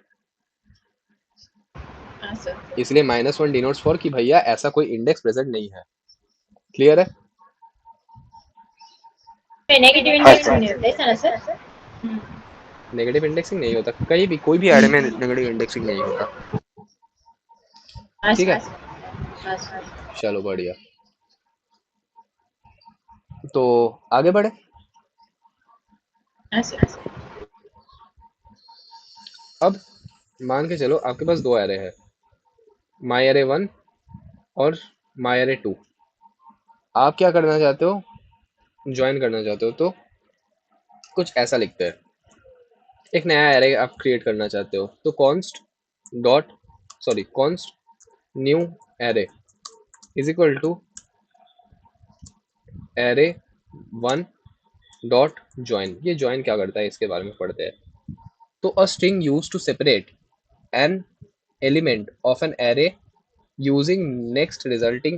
B: हाँ सर।
A: इसलिए -1 डिनोट्स फॉर कि भैया ऐसा कोई इंडेक्स प्रेजेंट नहीं है, क्लियर है।
B: नेगेटिव
C: हाँ
B: इंडेक्स
C: सर।
B: नहीं होता ऐसा ना सर। हम्म।
A: नेगेटिव इंडेक्सिंग नहीं होता कहीं भी, कोई भी एरे में नेगेटिव इंडेक्सिंग नहीं होता,
B: हाँ
A: ठीक है।
B: सर। हाँ सर।
A: चलो बढ़िया, तो आगे बढ़े।
B: हाँ सर।
A: अब मान के चलो आपके पास दो एरे है, माई एरे 1 और माई एरे 2। आप क्या करना चाहते हो, ज्वाइन करना चाहते हो, तो कुछ ऐसा लिखते हैं, एक नया एरे आप क्रिएट करना चाहते हो, तो const new array is equal to array one dot join. ये ज्वाइन क्या करता है इसके बारे में पढ़ते हैं। तो a string use to separate an element of an array using next resulting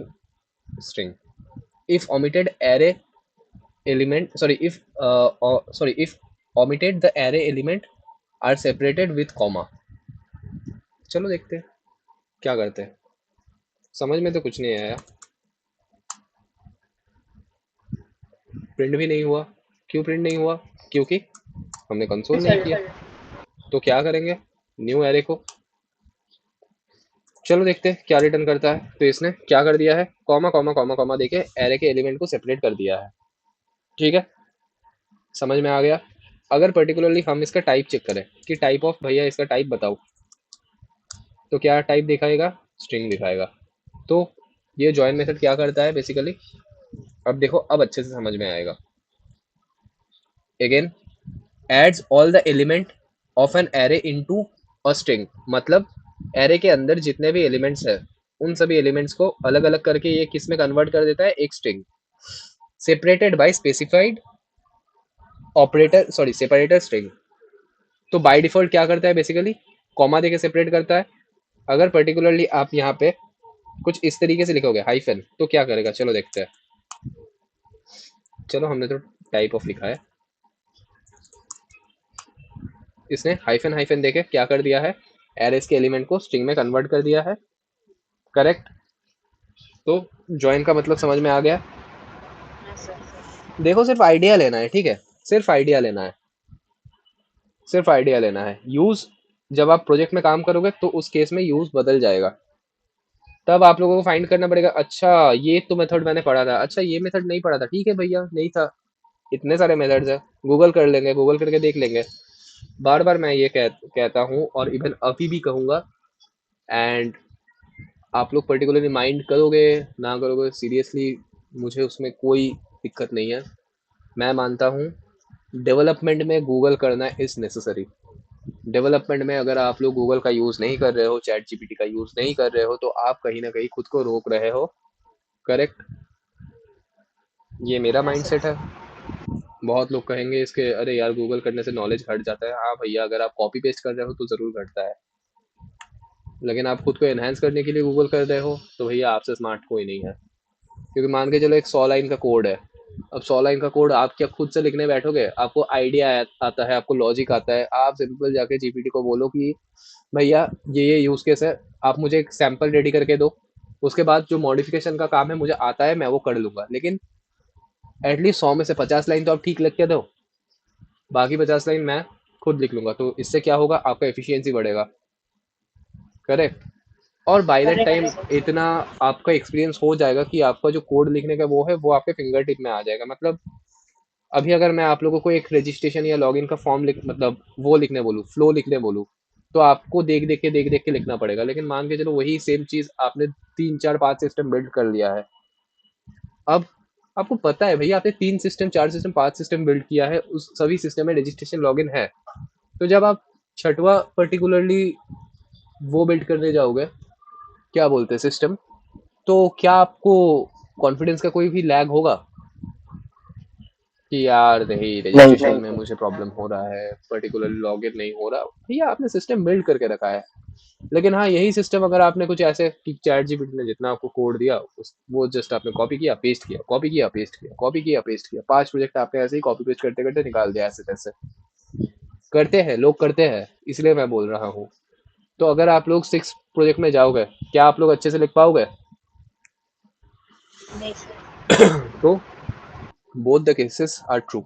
A: string if omitted array element sorry if omitted the array element are separated with comma। चलो देखते हैं क्या करते हैं। समझ में तो कुछ नहीं आया, प्रिंट भी नहीं हुआ। क्यों प्रिंट नहीं हुआ? क्योंकि हमने कंसोल नहीं किया। तो क्या करेंगे, न्यू एरे को, चलो देखते हैं क्या रिटर्न करता है। तो इसने क्या कर दिया है, कॉमा कॉमा कॉमा कॉमा देके एरे के एलिमेंट को सेपरेट कर दिया है। ठीक है, समझ में आ गया। अगर पर्टिकुलरली हम इसका टाइप चेक करें कि टाइप ऑफ भैया इसका टाइप बताओ, तो क्या टाइप दिखाएगा, स्ट्रिंग दिखाएगा। तो ये जॉइन मेथड क्या करता है बेसिकली, अब देखो, अब अच्छे से समझ में आएगा। Again, adds all the element of an array into a string, मतलब एरे के अंदर जितने भी एलिमेंट्स है उन सभी एलिमेंट्स को अलग अलग करके ये किस में कन्वर्ट कर देता है, एक string. Separated by specified operator sorry separator string. तो बाय डिफॉल्ट क्या करता है बेसिकली, कॉमा देके सेपरेट करता है। अगर पर्टिकुलरली आप यहाँ पे कुछ इस तरीके से लिखोगे हाइफन, तो क्या करेगा, चलो देखते हैं। चलो हमने तो टाइप ऑफ लिखा है, इसने हाइफन हाइफन देके क्या कर दिया है, एरेस के एलिमेंट को स्ट्रिंग में कन्वर्ट कर दिया है। करेक्ट। तो ज्वाइन का मतलब समझ में आ गया।
B: हाँ सर।
A: देखो सिर्फ आइडिया लेना है, ठीक है, सिर्फ आइडिया लेना है, सिर्फ आइडिया लेना है। यूज जब आप प्रोजेक्ट में काम करोगे तो उस केस में यूज बदल जाएगा, तब आप लोगों को फाइंड करना पड़ेगा। अच्छा ये तो मेथड मैंने पढ़ा था, अच्छा ये मेथड नहीं पढ़ा था, ठीक है भैया नहीं था, इतने सारे मेथड्स है, गूगल कर लेंगे, गूगल करके देख लेंगे। बार बार मैं ये कहता हूँ और इवन अभी भी कहूँगा। एंड आप लोग पर्टिकुलरली माइंड करोगे ना करोगे, सीरियसली मुझे उसमें कोई दिक्कत नहीं है। मैं मानता हूँ डेवलपमेंट में गूगल करना इज़ नेसेसरी। डेवलपमेंट में अगर आप लोग गूगल का यूज़ नहीं कर रहे हो, चैट जीपीटी का यूज़ नहीं कर रहे हो, तो आप कहीं ना कहीं खुद को रोक रहे हो। करेक्ट, ये मेरा
B: हाँ सर।
A: माइंडसेट है। बहुत लोग कहेंगे इसके, अरे यार गूगल करने से नॉलेज घट जाता है। हाँ भैया, अगर आप कॉपी पेस्ट कर रहे हो तो ज़रूर घटता है, लेकिन आप खुद को एनहांस करने के लिए गूगल कर रहे हो तो भैया आपसे स्मार्ट कोई नहीं है। क्योंकि मान के चलो एक 100 लाइन का कोड है, अब 100 लाइन का कोड आप क्या खुद से लिखने बैठोगे? आपको आइडिया आता है, आपको लॉजिक आता है, आप सिंपल जाके जीपीटी को बोलो कि भैया ये यूज़ केस है, आप मुझे एक सैंपल रेडी करके दो, उसके बाद जो मॉडिफिकेशन का काम है मुझे आता है, मैं वो कर लूंगा। लेकिन एटलीस्ट 100 में से 50 लाइन तो आप ठीक लिख के दो, बाकी 50 लाइन मैं खुद लिख लूंगा। तो इससे क्या होगा, आपका एफिशिएंसी बढ़ेगा। करेक्ट। और by that
B: correct
A: time
B: sir.
A: इतना आपका एक्सपीरियंस हो जाएगा कि आपका जो कोड लिखने का वो है वो आपके फिंगर टिप में आ जाएगा। मतलब अभी अगर मैं आप लोगों को एक रजिस्ट्रेशन या लॉगिन का फॉर्म लिख मतलब वो लिखने बोलूँ, फ्लो लिखने बोलूँ, तो आपको देख देख के लिखना पड़ेगा। लेकिन मान के चलो वही सेम चीज़ आपने 3 4 5 सिस्टम बिल्ड कर लिया है। अब आपको पता है भैया, आपने 3 सिस्टम 4 सिस्टम 5 सिस्टम बिल्ड किया है, उस सभी सिस्टम में रजिस्ट्रेशन लॉगिन है। तो जब आप छठवा पर्टिकुलरली वो बिल्ड करने जाओगे, क्या बोलते हैं, सिस्टम, तो क्या आपको कॉन्फिडेंस का कोई भी लैग होगा कि यार नहीं
C: नहीं
A: रजिस्ट्रेशन
C: सर।
A: में मुझे प्रॉब्लम हो रहा है, पर्टिकुलरली लॉगिन नहीं हो रहा? भैया आपने सिस्टम बिल्ड करके रखा है। लेकिन हाँ, यही सिस्टम अगर आपने कुछ ऐसे कि चैट जीपीटी ने जितना आपको कोड दिया वो जस्ट आपने कॉपी किया पेस्ट किया, कॉपी किया पेस्ट किया, कॉपी किया पेस्ट किया, 5 प्रोजेक्ट आपने ऐसे ही कॉपी पेस्ट करते करते निकाल दिया। ऐसे तैसे करते हैं लोग, करते हैं, इसलिए मैं बोल रहा हूँ। तो अगर आप लोग 6 प्रोजेक्ट में जाओगे, क्या आप लोग अच्छे से लिख पाओगे?
B: नहीं सर।
A: तो both the cases are true.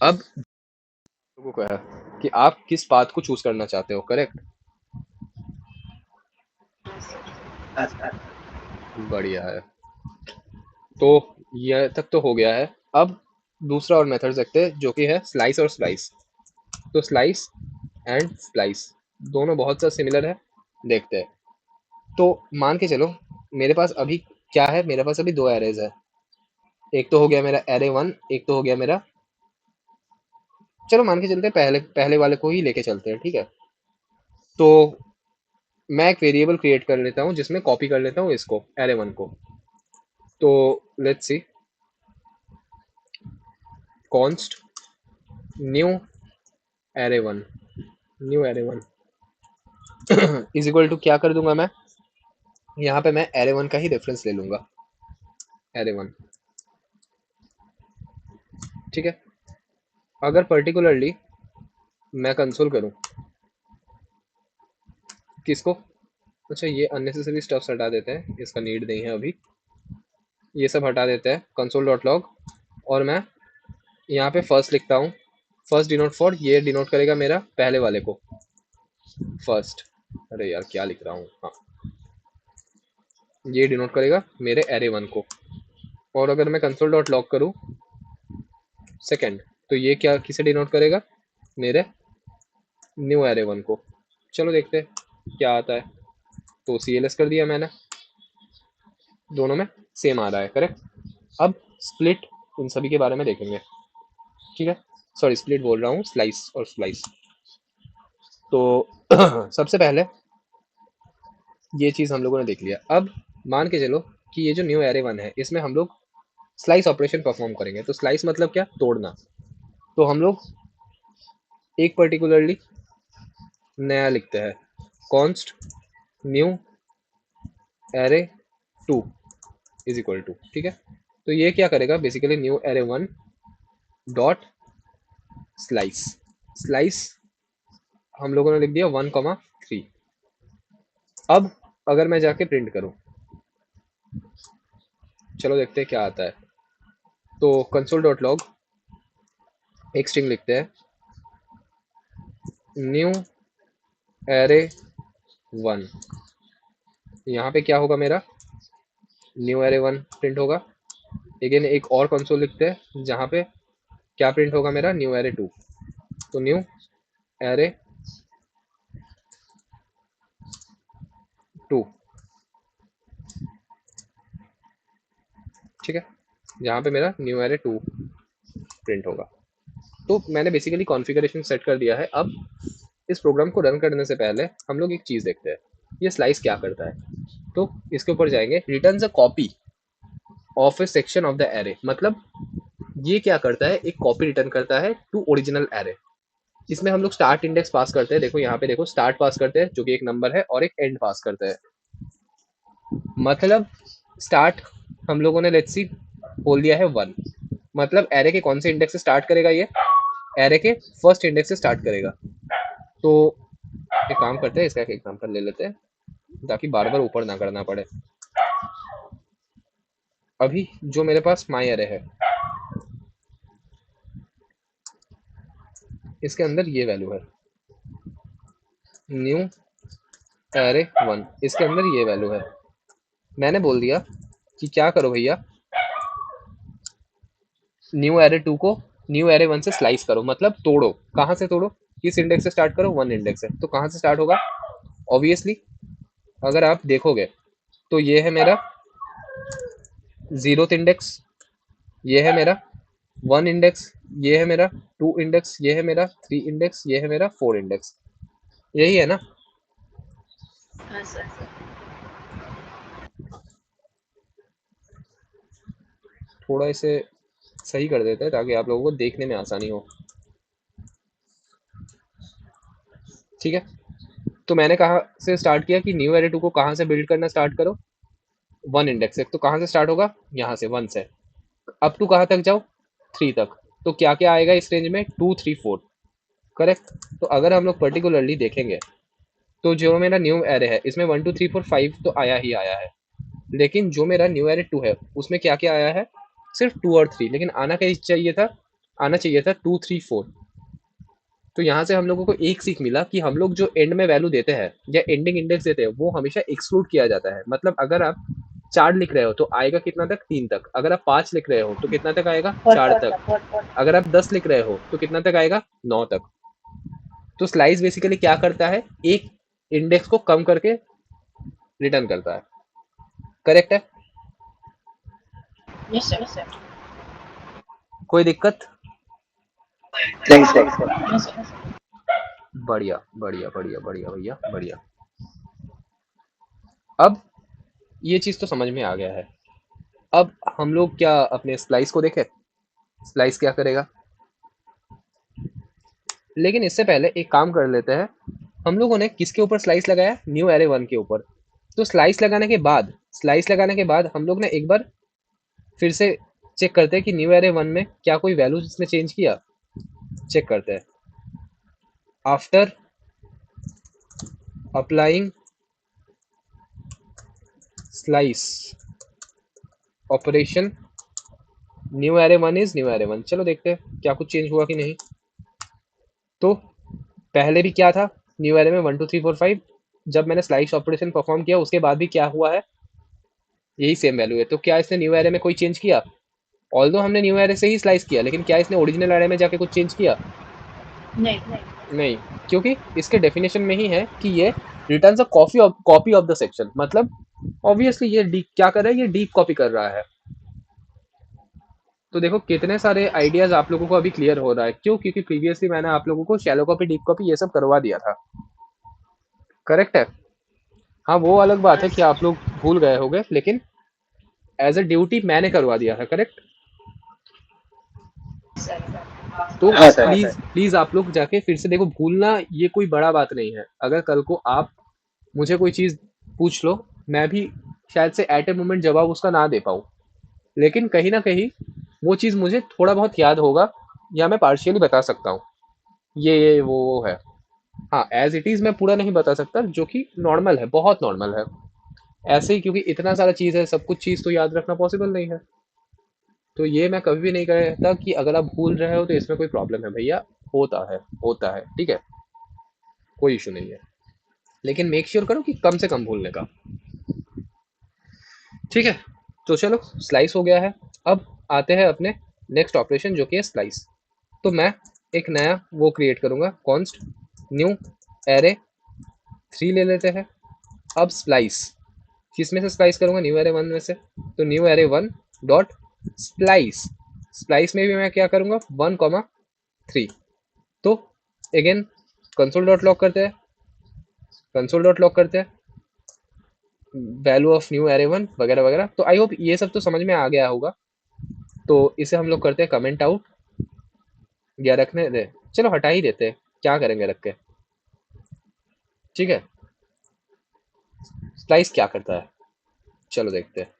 A: अब लोगों को है कि आप किस पाथ को चूज करना चाहते हो। करेक्ट,
B: हाँ सर।
C: अच्छा।
A: बढ़िया है। तो यह तक तो हो गया है। अब दूसरा और मेथड देखते हैं जो कि है स्लाइस और स्लाइस। तो स्लाइस एंड स्प्लाइस दोनों बहुत सा सिमिलर है, देखते हैं। तो मान के चलो मेरे पास अभी क्या है, मेरे पास अभी 2 एरेज है। एक तो हो गया मेरा एरे 1, एक तो हो गया मेरा चलो मान के चलते हैं पहले पहले वाले को ही लेके चलते हैं, ठीक है। तो मैं एक वेरिएबल क्रिएट कर लेता हूँ जिसमें कॉपी कर लेता हूँ इसको, एरे वन को। तो let's see, const new array one, new array one is equal to क्या कर दूंगा मैं, यहाँ पे मैं एरे वन का ही रेफरेंस ले लूंगा, एरे वन, ठीक है। अगर पर्टिकुलरली मैं कंसोल करूँ किसको, अच्छा ये अननेसेसरी स्टफ्स हटा देते हैं, इसका नीड नहीं है अभी, ये सब हटा देते हैं, कंसोल डॉट लॉग, और मैं यहाँ पे फर्स्ट लिखता हूँ, फर्स्ट डिनोट फॉर, ये डिनोट करेगा मेरा पहले वाले को, फर्स्ट, अरे यार क्या लिख रहा हूँ, हाँ ये डिनोट करेगा मेरे एरे वन को। और अगर मैं कंसोल डॉट लॉग करूँ सेकेंड, तो ये क्या किसे डिनोट करेगा, मेरे न्यू एरे वन को। चलो देखते हैं क्या आता है। तो CLS कर दिया मैंने, दोनों में सेम आ रहा है, करेक्ट। अब स्प्लिट, इन सभी के बारे में देखेंगे, ठीक है। सॉरी स्प्लिट बोल रहा हूँ, स्लाइस और स्लाइस। तो सबसे पहले ये चीज़ हम लोगों ने देख लिया। अब मान के चलो कि ये जो न्यू एरे वन है इसमें हम लोग स्लाइस ऑपरेशन परफॉर्म करेंगे। तो स्लाइस मतलब क्या, तोड़ना। तो हम लोग एक पर्टिकुलरली नया लिखते हैं, const new array two is equal to, ठीक है। तो ये क्या करेगा basically, new array one dot slice, slice हम लोगों ने लिख दिया 1,3। अब अगर मैं जाके प्रिंट करूं, चलो देखते हैं क्या आता है। तो कंसोल डॉट लॉग एक स्ट्रिंग लिखते हैं, न्यू एरे वन, यहाँ पे क्या होगा मेरा, न्यू एरे वन प्रिंट होगा। अगेन एक और कंसोल लिखते हैं जहाँ पे क्या प्रिंट होगा मेरा, न्यू एरे टू। तो न्यू एरे टू, ठीक है, जहाँ पे मेरा न्यू एरे टू प्रिंट होगा। तो मैंने बेसिकली कॉन्फ़िगरेशन सेट कर दिया है। अब इस प्रोग्राम को रन करने से पहले हम लोग एक चीज़ देखते हैं, ये स्लाइस क्या करता है। तो इसके ऊपर जाएंगे, returns a copy of A section of the array, मतलब ये क्या करता है, एक कॉपी रिटर्न करता है टू ओरिजिनल एरे। इसमें हम लोग स्टार्ट इंडेक्स पास करते हैं, देखो यहाँ पे देखो स्टार्ट पास करते हैं जो कि एक नंबर है, और एक एंड पास करते हैं। मतलब स्टार्ट हम लोगों ने लेट्स सी बोल दिया है 1, मतलब एरे के कौन से इंडेक्स से स्टार्ट करेगा, ये एरे के फर्स्ट इंडेक्स से स्टार्ट करेगा। तो एक काम करते हैं, इसका एक एग्जांपल ले लेते हैं ताकि बार बार ऊपर ना करना पड़े। अभी जो मेरे पास माई एरे है, इसके अंदर ये वैल्यू है न्यू एरे वन, इसके अंदर ये वैल्यू है। मैंने बोल दिया कि क्या करो भैया, न्यू एरे टू को न्यू एरे वन से स्लाइस करो, मतलब तोड़ो। कहाँ से तोड़ो, किस इंडेक्स से स्टार्ट करो, 1 इंडेक्स है, तो कहाँ से स्टार्ट होगा, ऑब्वियसली अगर आप देखोगे तो ये है मेरा 0th इंडेक्स, ये है मेरा 1 इंडेक्स, ये है मेरा 2 इंडेक्स, ये है मेरा 3 इंडेक्स, ये है मेरा 4 इंडेक्स, यही है ना।
B: हाँ सर।
A: थोड़ा इसे सही कर देते हैं ताकि आप लोगों को देखने में आसानी हो, ठीक है। तो मैंने कहाँ से स्टार्ट किया कि न्यू एरे टू को कहाँ से बिल्ड करना स्टार्ट करो, 1 इंडेक्स से। तो कहाँ से स्टार्ट होगा, यहाँ से 1 से अप टू कहाँ तक जाओ, 3 तक। तो क्या क्या आएगा इस रेंज में, 2 3 4, करेक्ट। तो अगर हम लोग पर्टिकुलरली देखेंगे तो जो मेरा न्यू एरे है इसमें 1 2 3 4 5 तो आया ही आया है, लेकिन जो मेरा न्यू एरे 2 है उसमें क्या क्या आया है, सिर्फ 2 और 3, लेकिन आना क्या चाहिए था, आना चाहिए था 2 3 4। तो यहाँ से हम लोगों को एक सीख मिला कि हम लोग जो एंड में वैल्यू देते हैं या एंडिंग इंडेक्स देते हैं वो हमेशा एक्सक्लूड किया जाता है। मतलब अगर आप 4 लिख रहे हो तो आएगा कितना तक, 3 तक। अगर आप 5 लिख रहे हो तो कितना तक आएगा, 4 तक। अगर आप 10 लिख रहे हो तो कितना तक आएगा, 9 तक। तो स्लाइस बेसिकली क्या करता है, एक इंडेक्स को कम करके रिटर्न करता है, करेक्ट है।
B: Yes sir.
A: कोई दिक्कत,
C: थैंक्स।
B: हाँ सर।
A: बढ़िया बढ़िया बढ़िया बढ़िया भैया बढ़िया। अब ये चीज़ तो समझ में आ गया है। अब हम लोग क्या अपने स्प्लाइस को देखें, स्प्लाइस क्या करेगा। लेकिन इससे पहले एक काम कर लेते हैं, हम लोगों ने किसके ऊपर स्लाइस लगाया, न्यू एरे 1 के ऊपर। तो स्लाइस लगाने के बाद हम लोग ने एक बार फिर से चेक करते हैं कि न्यू एरे 1 में क्या कोई वैल्यूज इसने चेंज किया। चेक करते हैं। After applying slice operation new array 1 is new array 1। चलो देखते हैं क्या कुछ चेंज हुआ कि नहीं। तो पहले भी क्या था, न्यू एरे में 1 2 3 4 5, जब मैंने स्लाइस ऑपरेशन परफॉर्म किया उसके बाद भी क्या हुआ है, यही सेम वैल्यू है। तो क्या इसने न्यू एरे में कोई चेंज किया? ऑल्दो हमने न्यू एरे से ही स्लाइस किया, लेकिन क्या इसने ओरिजिनल एरे में जाके कुछ चेंज किया?
B: नहीं।
A: नहीं, क्योंकि इसके डेफिनेशन में ही है कि ये returns a copy of the section. मतलब ऑब्वियसली ये डीप क्या कर रहा है, ये डीप कॉपी कर रहा है। तो देखो कितने सारे आइडियाज आप लोगों को अभी क्लियर हो रहा है। क्यों? क्योंकि प्रीवियसली मैंने आप लोगों को शैलो कॉपी, डीप कॉपी ये सब करवा दिया था। करेक्ट है? हाँ, वो अलग बात
B: हाँ
A: है कि आप लोग भूल गए होंगे, लेकिन एज अ ड्यूटी मैंने करवा दिया था। करेक्ट?
B: सर।
A: तो
C: हाँ सर।
A: प्लीज प्लीज आप लोग जाके फिर से देखो। भूलना ये कोई बड़ा बात नहीं है। अगर कल को आप मुझे कोई चीज पूछ लो, मैं भी शायद से एट ए मोमेंट जवाब उसका ना दे पाऊँ, लेकिन कहीं ना कहीं वो चीज मुझे थोड़ा बहुत याद होगा, या मैं पार्शियली बता सकता हूँ ये वो है। हाँ, एज इट इज मैं पूरा नहीं बता सकता, जो कि नॉर्मल है, बहुत नॉर्मल है। ऐसे ही, क्योंकि इतना सारा चीज है, सब कुछ चीज तो याद रखना पॉसिबल नहीं है। तो ये मैं कभी भी नहीं कहता कि अगर आप भूल रहे हो तो इसमें कोई प्रॉब्लम है। भैया होता है, होता है, ठीक है, कोई इशू नहीं है। लेकिन मेक श्योर करो कि कम से कम भूलने का। ठीक है, तो चलो स्लाइस हो गया है। अब आते हैं अपने नेक्स्ट ऑपरेशन जो कि है स्लाइस। तो मैं एक नया वो क्रिएट करूंगा, कॉन्स्ट न्यू एरे 3 ले लेते हैं। अब स्प्लाइस किस में से स्प्लाइस करूंगा, न्यू एरे 1 में से। तो new array 1 dot splice, splice में भी मैं क्या करूंगा, 1 कॉमा 3। तो अगेन कंसोल डॉट लॉग करते हैं, कंसोल डॉट लॉग करते हैं वैल्यू ऑफ न्यू एरे 1 वगैरह वगैरह। तो आई होप ये सब तो समझ में आ गया होगा। तो इसे हम लोग करते हैं कमेंट आउट, या रखने दे, चलो हटा ही देते हैं, क्या करेंगे रख के। ठीक है, स्लाइस क्या करता है, चलो देखते हैं।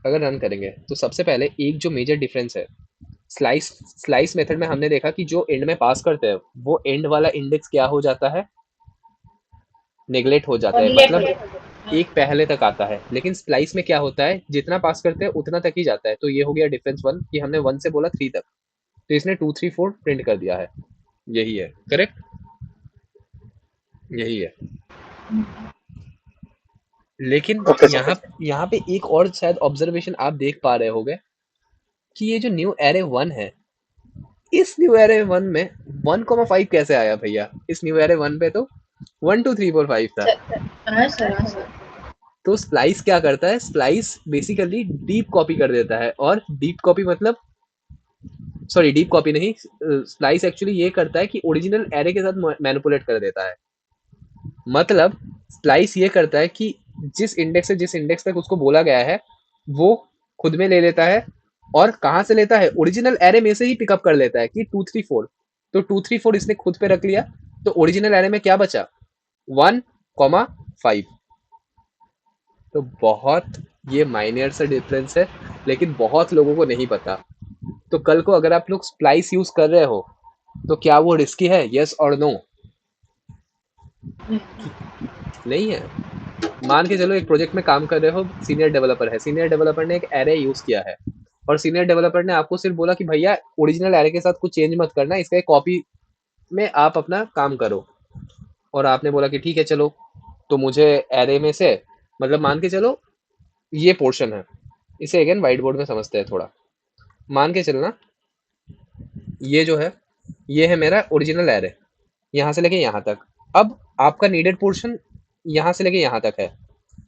A: अगर रन करेंगे तो सबसे पहले एक जो मेजर डिफरेंस है, स्लाइस स्लाइस मेथड में हमने देखा कि जो एंड में पास करते हैं वो एंड वाला इंडेक्स क्या हो जाता है, नेग्लेक्ट हो जाता
B: और
A: है।
B: डिलीट हो
A: मतलब
B: जाता है।
A: एक पहले तक आता है, लेकिन स्प्लाइस में क्या होता है, जितना पास करते हैं उतना तक ही जाता है। तो ये हो गया डिफरेंस 1 कि हमने 1 से बोला 3 तक, तो इसने 2 3 4 प्रिंट कर दिया है। यही है, करेक्ट, यही है। लेकिन
C: ओके सर।
A: यहाँ यहाँ पे एक और शायद ऑब्जर्वेशन आप देख पा रहे होगे कि ये जो न्यू एरे 1 है, इस न्यू एरे 1 में 1,5 कैसे आया भैया? इस न्यू एरे 1 पे तो 1 2 3 4 5 था।
B: सर। हाँ सर। हाँ सर।
A: तो स्प्लाइस क्या करता है, स्प्लाइस बेसिकली डीप कॉपी कर देता है। और डीप कॉपी मतलब, सॉरी डीप कॉपी नहीं, स्प्लाइस एक्चुअली ये करता है कि ओरिजिनल एरे के साथ मैनिपुलेट कर देता है। मतलब स्प्लाइस ये करता है कि जिस इंडेक्स से जिस इंडेक्स तक उसको बोला गया है वो खुद में ले लेता है। और कहाँ से लेता है, ओरिजिनल एरे में से ही पिकअप कर लेता है कि 2 3 4। तो 2 3 4 इसने खुद पे रख लिया, तो ओरिजिनल एरे में क्या बचा, 1 कॉमा 5। तो बहुत ये माइनर सा डिफरेंस है, लेकिन बहुत लोगों को नहीं पता। तो कल को अगर आप लोग स्प्लाइस यूज कर रहे हो तो क्या वो रिस्की है, यस और नो? नहीं है। मान के चलो एक प्रोजेक्ट में काम कर रहे हो, सीनियर डेवलपर है, सीनियर डेवलपर ने एक एरे यूज किया है, और सीनियर डेवलपर ने आपको सिर्फ बोला कि भैया ओरिजिनल एरे के साथ कुछ चेंज मत करना, इसका एक कॉपी में आप अपना काम करो। और आपने बोला कि ठीक है चलो। तो मुझे एरे में से, मतलब मान के चलो ये पोर्शन है, इसे अगेन व्हाइट बोर्ड में समझते हैं थोड़ा। मान के चलना ये जो है, ये है मेरा ओरिजिनल एरे, यहाँ से लेके यहाँ तक। अब आपका नीडेड पोर्शन यहाँ से लेके यहाँ तक है।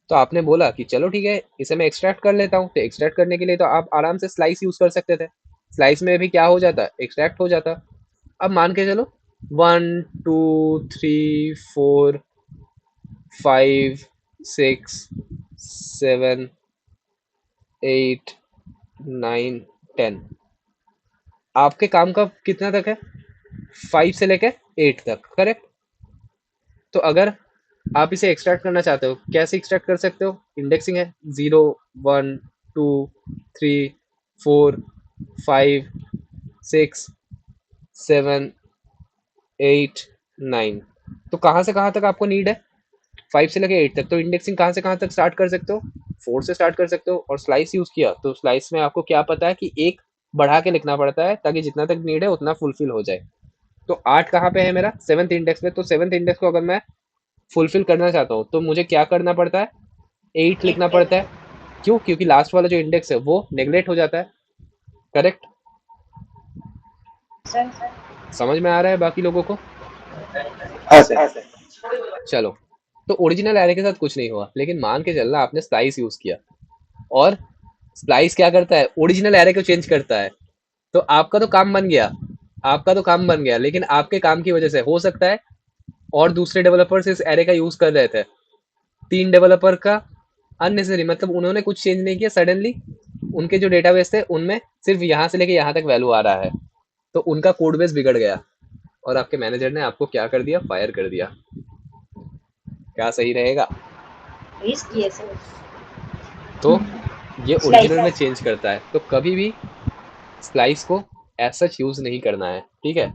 A: तो आपने बोला कि चलो ठीक है, इसे मैं एक्सट्रैक्ट कर लेता हूँ। तो एक्सट्रैक्ट करने के लिए तो आप आराम से स्लाइस यूज कर सकते थे। स्लाइस में भी क्या हो जाता, एक्सट्रैक्ट हो जाता। अब मान के चलो 1 2 3 4 5 6 7 8 9 10, आपके काम का कितना तक है, 5 से लेके 8 तक, करेक्ट। तो अगर आप इसे एक्सट्रैक्ट करना चाहते हो, कैसे एक्सट्रैक्ट कर सकते हो, इंडेक्सिंग है 0 1 2 3 4 5 6 7 8 9। तो कहाँ से कहाँ तक आपको नीड है, 5 से लेके 8 तक। तो इंडेक्सिंग कहाँ से कहाँ तक स्टार्ट कर सकते हो, 4 से स्टार्ट कर सकते हो। और स्लाइस यूज किया तो स्लाइस में आपको क्या पता है कि एक बढ़ा के लिखना पड़ता है ताकि जितना तक नीड है उतना फुलफिल हो जाए। तो 8 कहाँ पे है मेरा, 7th इंडेक्स में। तो 7th इंडेक्स को अगर मैं फुलफिल करना चाहता हूँ तो मुझे क्या करना पड़ता है, 8 लिखना पड़ता है। क्यों, क्योंकि लास्ट वाला जो इंडेक्स है वो नेग्लेक्ट हो जाता है, करेक्ट।
B: सर
A: समझ में आ रहा है बाकी लोगों को।
C: हाँ सर।
A: चलो, तो ओरिजिनल एरे के साथ कुछ नहीं हुआ, लेकिन मान के चलना आपने स्लाइस यूज किया, और स्प्लाइस क्या करता है, ओरिजिनल एरे को चेंज करता है। तो आपका तो काम बन गया, आपका तो काम बन गया, लेकिन आपके काम की वजह से हो सकता है और दूसरे डेवलपर्स इस एरे का यूज कर रहे थे। 3 डेवलपर का अननेसेसरी, मतलब उन्होंने कुछ चेंज नहीं किया, सडनली उनके जो डेटाबेस थे उनमें सिर्फ यहाँ से लेके यहाँ तक वैल्यू आ रहा है, तो उनका कोड बेस बिगड़ गया और आपके मैनेजर ने आपको क्या कर दिया, फायर कर दिया। क्या सही रहेगा।
B: रिस्क है सर।
A: तो ये
B: स्लाइस
A: ओरिजिनल में चेंज करता है, तो कभी भी स्लाइस को एज सच यूज नहीं करना है, ठीक है।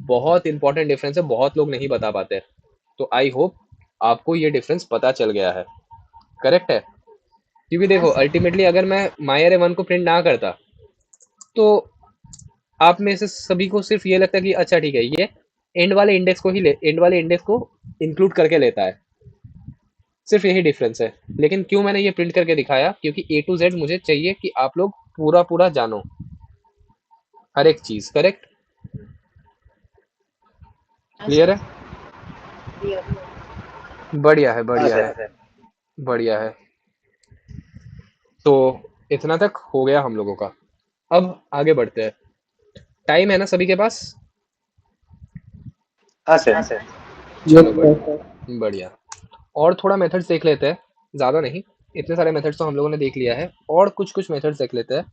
A: बहुत इंपॉर्टेंट डिफरेंस है, बहुत लोग नहीं बता पाते। तो आई होप आपको ये डिफरेंस पता चल गया है, करेक्ट है। क्योंकि देखो अल्टीमेटली अगर मैं माई अरे 1 को प्रिंट ना करता तो आप में से सभी को सिर्फ ये लगता है कि अच्छा ठीक है, ये एंड वाले इंडेक्स को इंक्लूड करके लेता है, सिर्फ यही डिफरेंस है। लेकिन क्यों मैंने ये प्रिंट करके दिखाया, क्योंकि ए टू जेड मुझे चाहिए कि आप लोग पूरा पूरा जानो, हर एक चीज, करेक्ट। क्लियर है, बढ़िया है,
C: हाँ
A: बढ़िया
C: सर।
A: है, बढ़िया है। तो इतना तक हो गया हम लोगों का। अब आगे बढ़ते हैं, टाइम है ना सभी के पास।
C: हाँ सर।
A: चलो बढ़िया, बढ़िया। और थोड़ा मेथड्स देख लेते हैं, ज़्यादा नहीं, इतने सारे मेथड्स तो हम लोगों ने देख लिया है, और कुछ कुछ मेथड्स देख लेते हैं।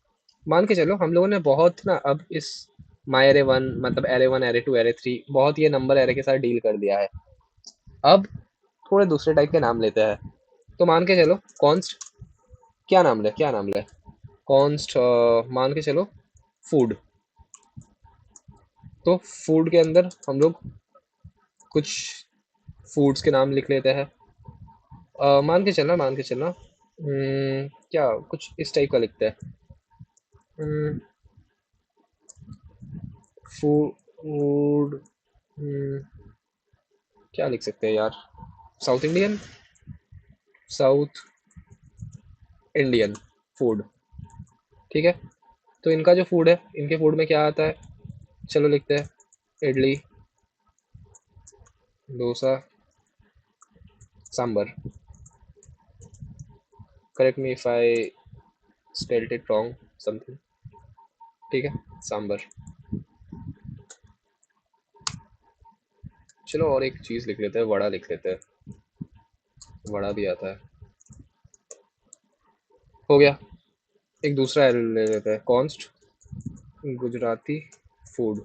A: मान के चलो हम लोगों ने बहुत ना अब इस माई एरे 1, मतलब एरे 1 एरे 2 एरे 3, बहुत ये नंबर एरे के साथ डील कर दिया है। अब थोड़े दूसरे टाइप के नाम लेते हैं। तो मान के चलो कॉन्स्ट, क्या नाम ले, क्या नाम ले, कॉन्स्ट, मान के चलो फूड। तो फूड के अंदर हम लोग कुछ फूड्स के नाम लिख लेते हैं। मान के चलना, मान के चलना, क्या कुछ इस टाइप का लिखते हैं, फूड, क्या लिख सकते हैं यार, south Indian, south Indian food, ठीक है। तो इनका जो फूड है, इनके फूड में क्या आता है, चलो लिखते हैं idli, dosa, sambar. Correct me if I spelled it wrong something, ठीक है, सांबर। चलो और एक चीज़ लिख लेते हैं, वड़ा लिख लेते हैं, वड़ा भी आता है, हो गया। एक दूसरा ले लेते हैं, कॉन्स्ट गुजराती फूड।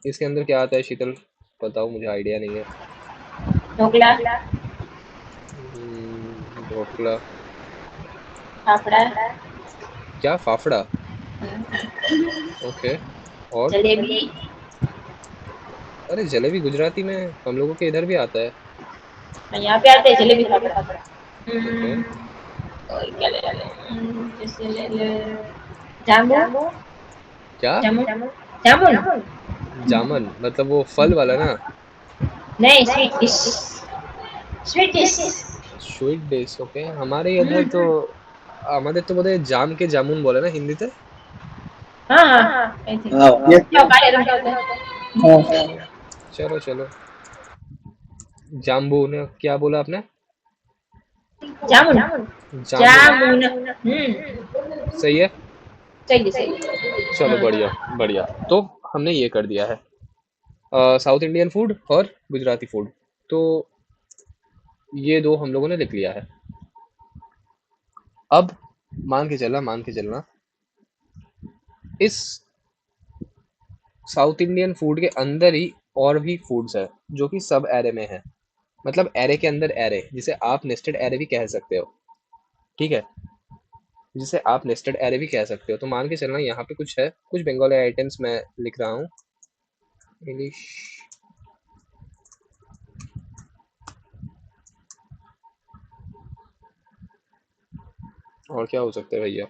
A: इसके अंदर क्या आता है शीतल, बताओ, मुझे आइडिया नहीं है।
B: ढोकला,
A: ढोकला,
B: फाफड़ा,
A: क्या फाफड़ा, ओके। और
B: जलेबी।
A: अरे जलेबी गुजराती में हम लोगों के इधर भी आता है,
B: यहाँ पे आते हैं जलेबी फाफड़ा।
A: ओके।
B: और क्या ले ले, जैसे ले ले जामू,
A: क्या,
B: जामुन, जामुन।
A: जामन, मतलब वो फल वाला ना।
B: नहीं, sweet dish, sweet dish.
A: Sweet dish, okay. हमारे इधर तो আমাদের তো বোধহয় জাম के जामुन बोले ना हिंदी से।
B: हाँ हाँ, आई थिंक
C: हाँ ये
B: क्या काले रंग का होता है।
A: चलो चलो, जाम्बू ने क्या बोला आपने,
B: जामुन,
A: जामुन,
B: जामुन।
A: सही है।
B: सही है, सही है।
A: चलो बढ़िया बढ़िया। तो हमने ये कर दिया है साउथ इंडियन फूड और गुजराती फूड। तो ये दो हम लोगों ने लिख लिया है। अब मान के चलना इस साउथ इंडियन फूड के अंदर ही और भी फूड्स है जो कि सब एरे में है। मतलब एरे के अंदर एरे, जिसे आप नेस्टेड एरे भी कह सकते हो। ठीक है, जिसे आप नेस्टेड एरे भी कह सकते हो। तो मान के चलना यहाँ पे कुछ है, कुछ बंगाली आइटम्स मैं लिख रहा हूँ। इंग्लिश और क्या हो सकता है भैया,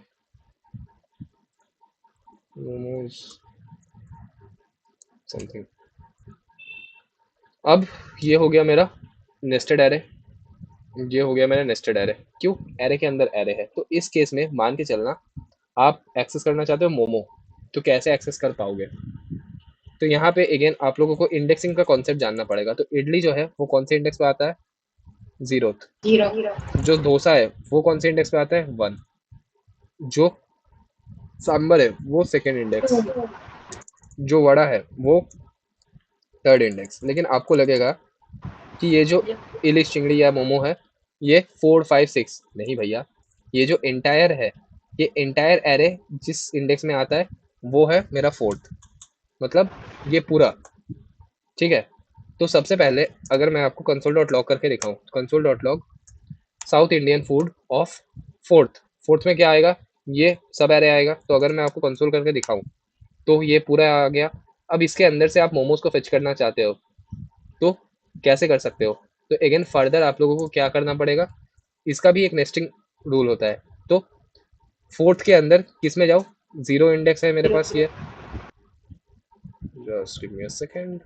A: मोमोज समथिंग। अब ये हो गया मेरा नेस्टेड एरे, ये हो गया मेरा नेस्टेड एरे। क्यों? एरे के अंदर एरे है। तो इस केस में मान के चलना आप एक्सेस करना चाहते हो मोमो, तो कैसे एक्सेस कर पाओगे? तो यहाँ पे अगेन आप लोगों को इंडेक्सिंग का कॉन्सेप्ट जानना पड़ेगा। तो इडली जो है वो कौन से इंडेक्स पे आता है? जीरोथ।
B: 0।
A: जो डोसा है वो कौन से इंडेक्स पे आता है? 1। जो सांबर है वो सेकेंड इंडेक्स।
B: 2।
A: जो वड़ा है वो थर्ड इंडेक्स। लेकिन आपको लगेगा कि ये जो इलिश चिंगड़ी या मोमो है ये 4 5 6, नहीं भैया, ये जो इंटायर है, ये इंटायर एरे जिस इंडेक्स में आता है वो है मेरा फोर्थ, मतलब ये पूरा। ठीक है, तो सबसे पहले अगर मैं आपको कंसोल डॉट लॉग करके दिखाऊं, console dot log south Indian food of fourth, fourth में क्या आएगा? ये सब एरे आएगा। तो अगर मैं आपको कंसोल करके दिखाऊं तो ये पूरा आ गया। अब इसके अंदर से आप मोमोज को फेच करना चाहते हो तो कैसे कर सकते हो? तो अगेन फर्दर आप लोगों को क्या करना पड़ेगा, इसका भी एक नेस्टिंग रूल होता है। तो फोर्थ के अंदर किस में जाओ? जीरो इंडेक्स है मेरे पास ये, just give me a second.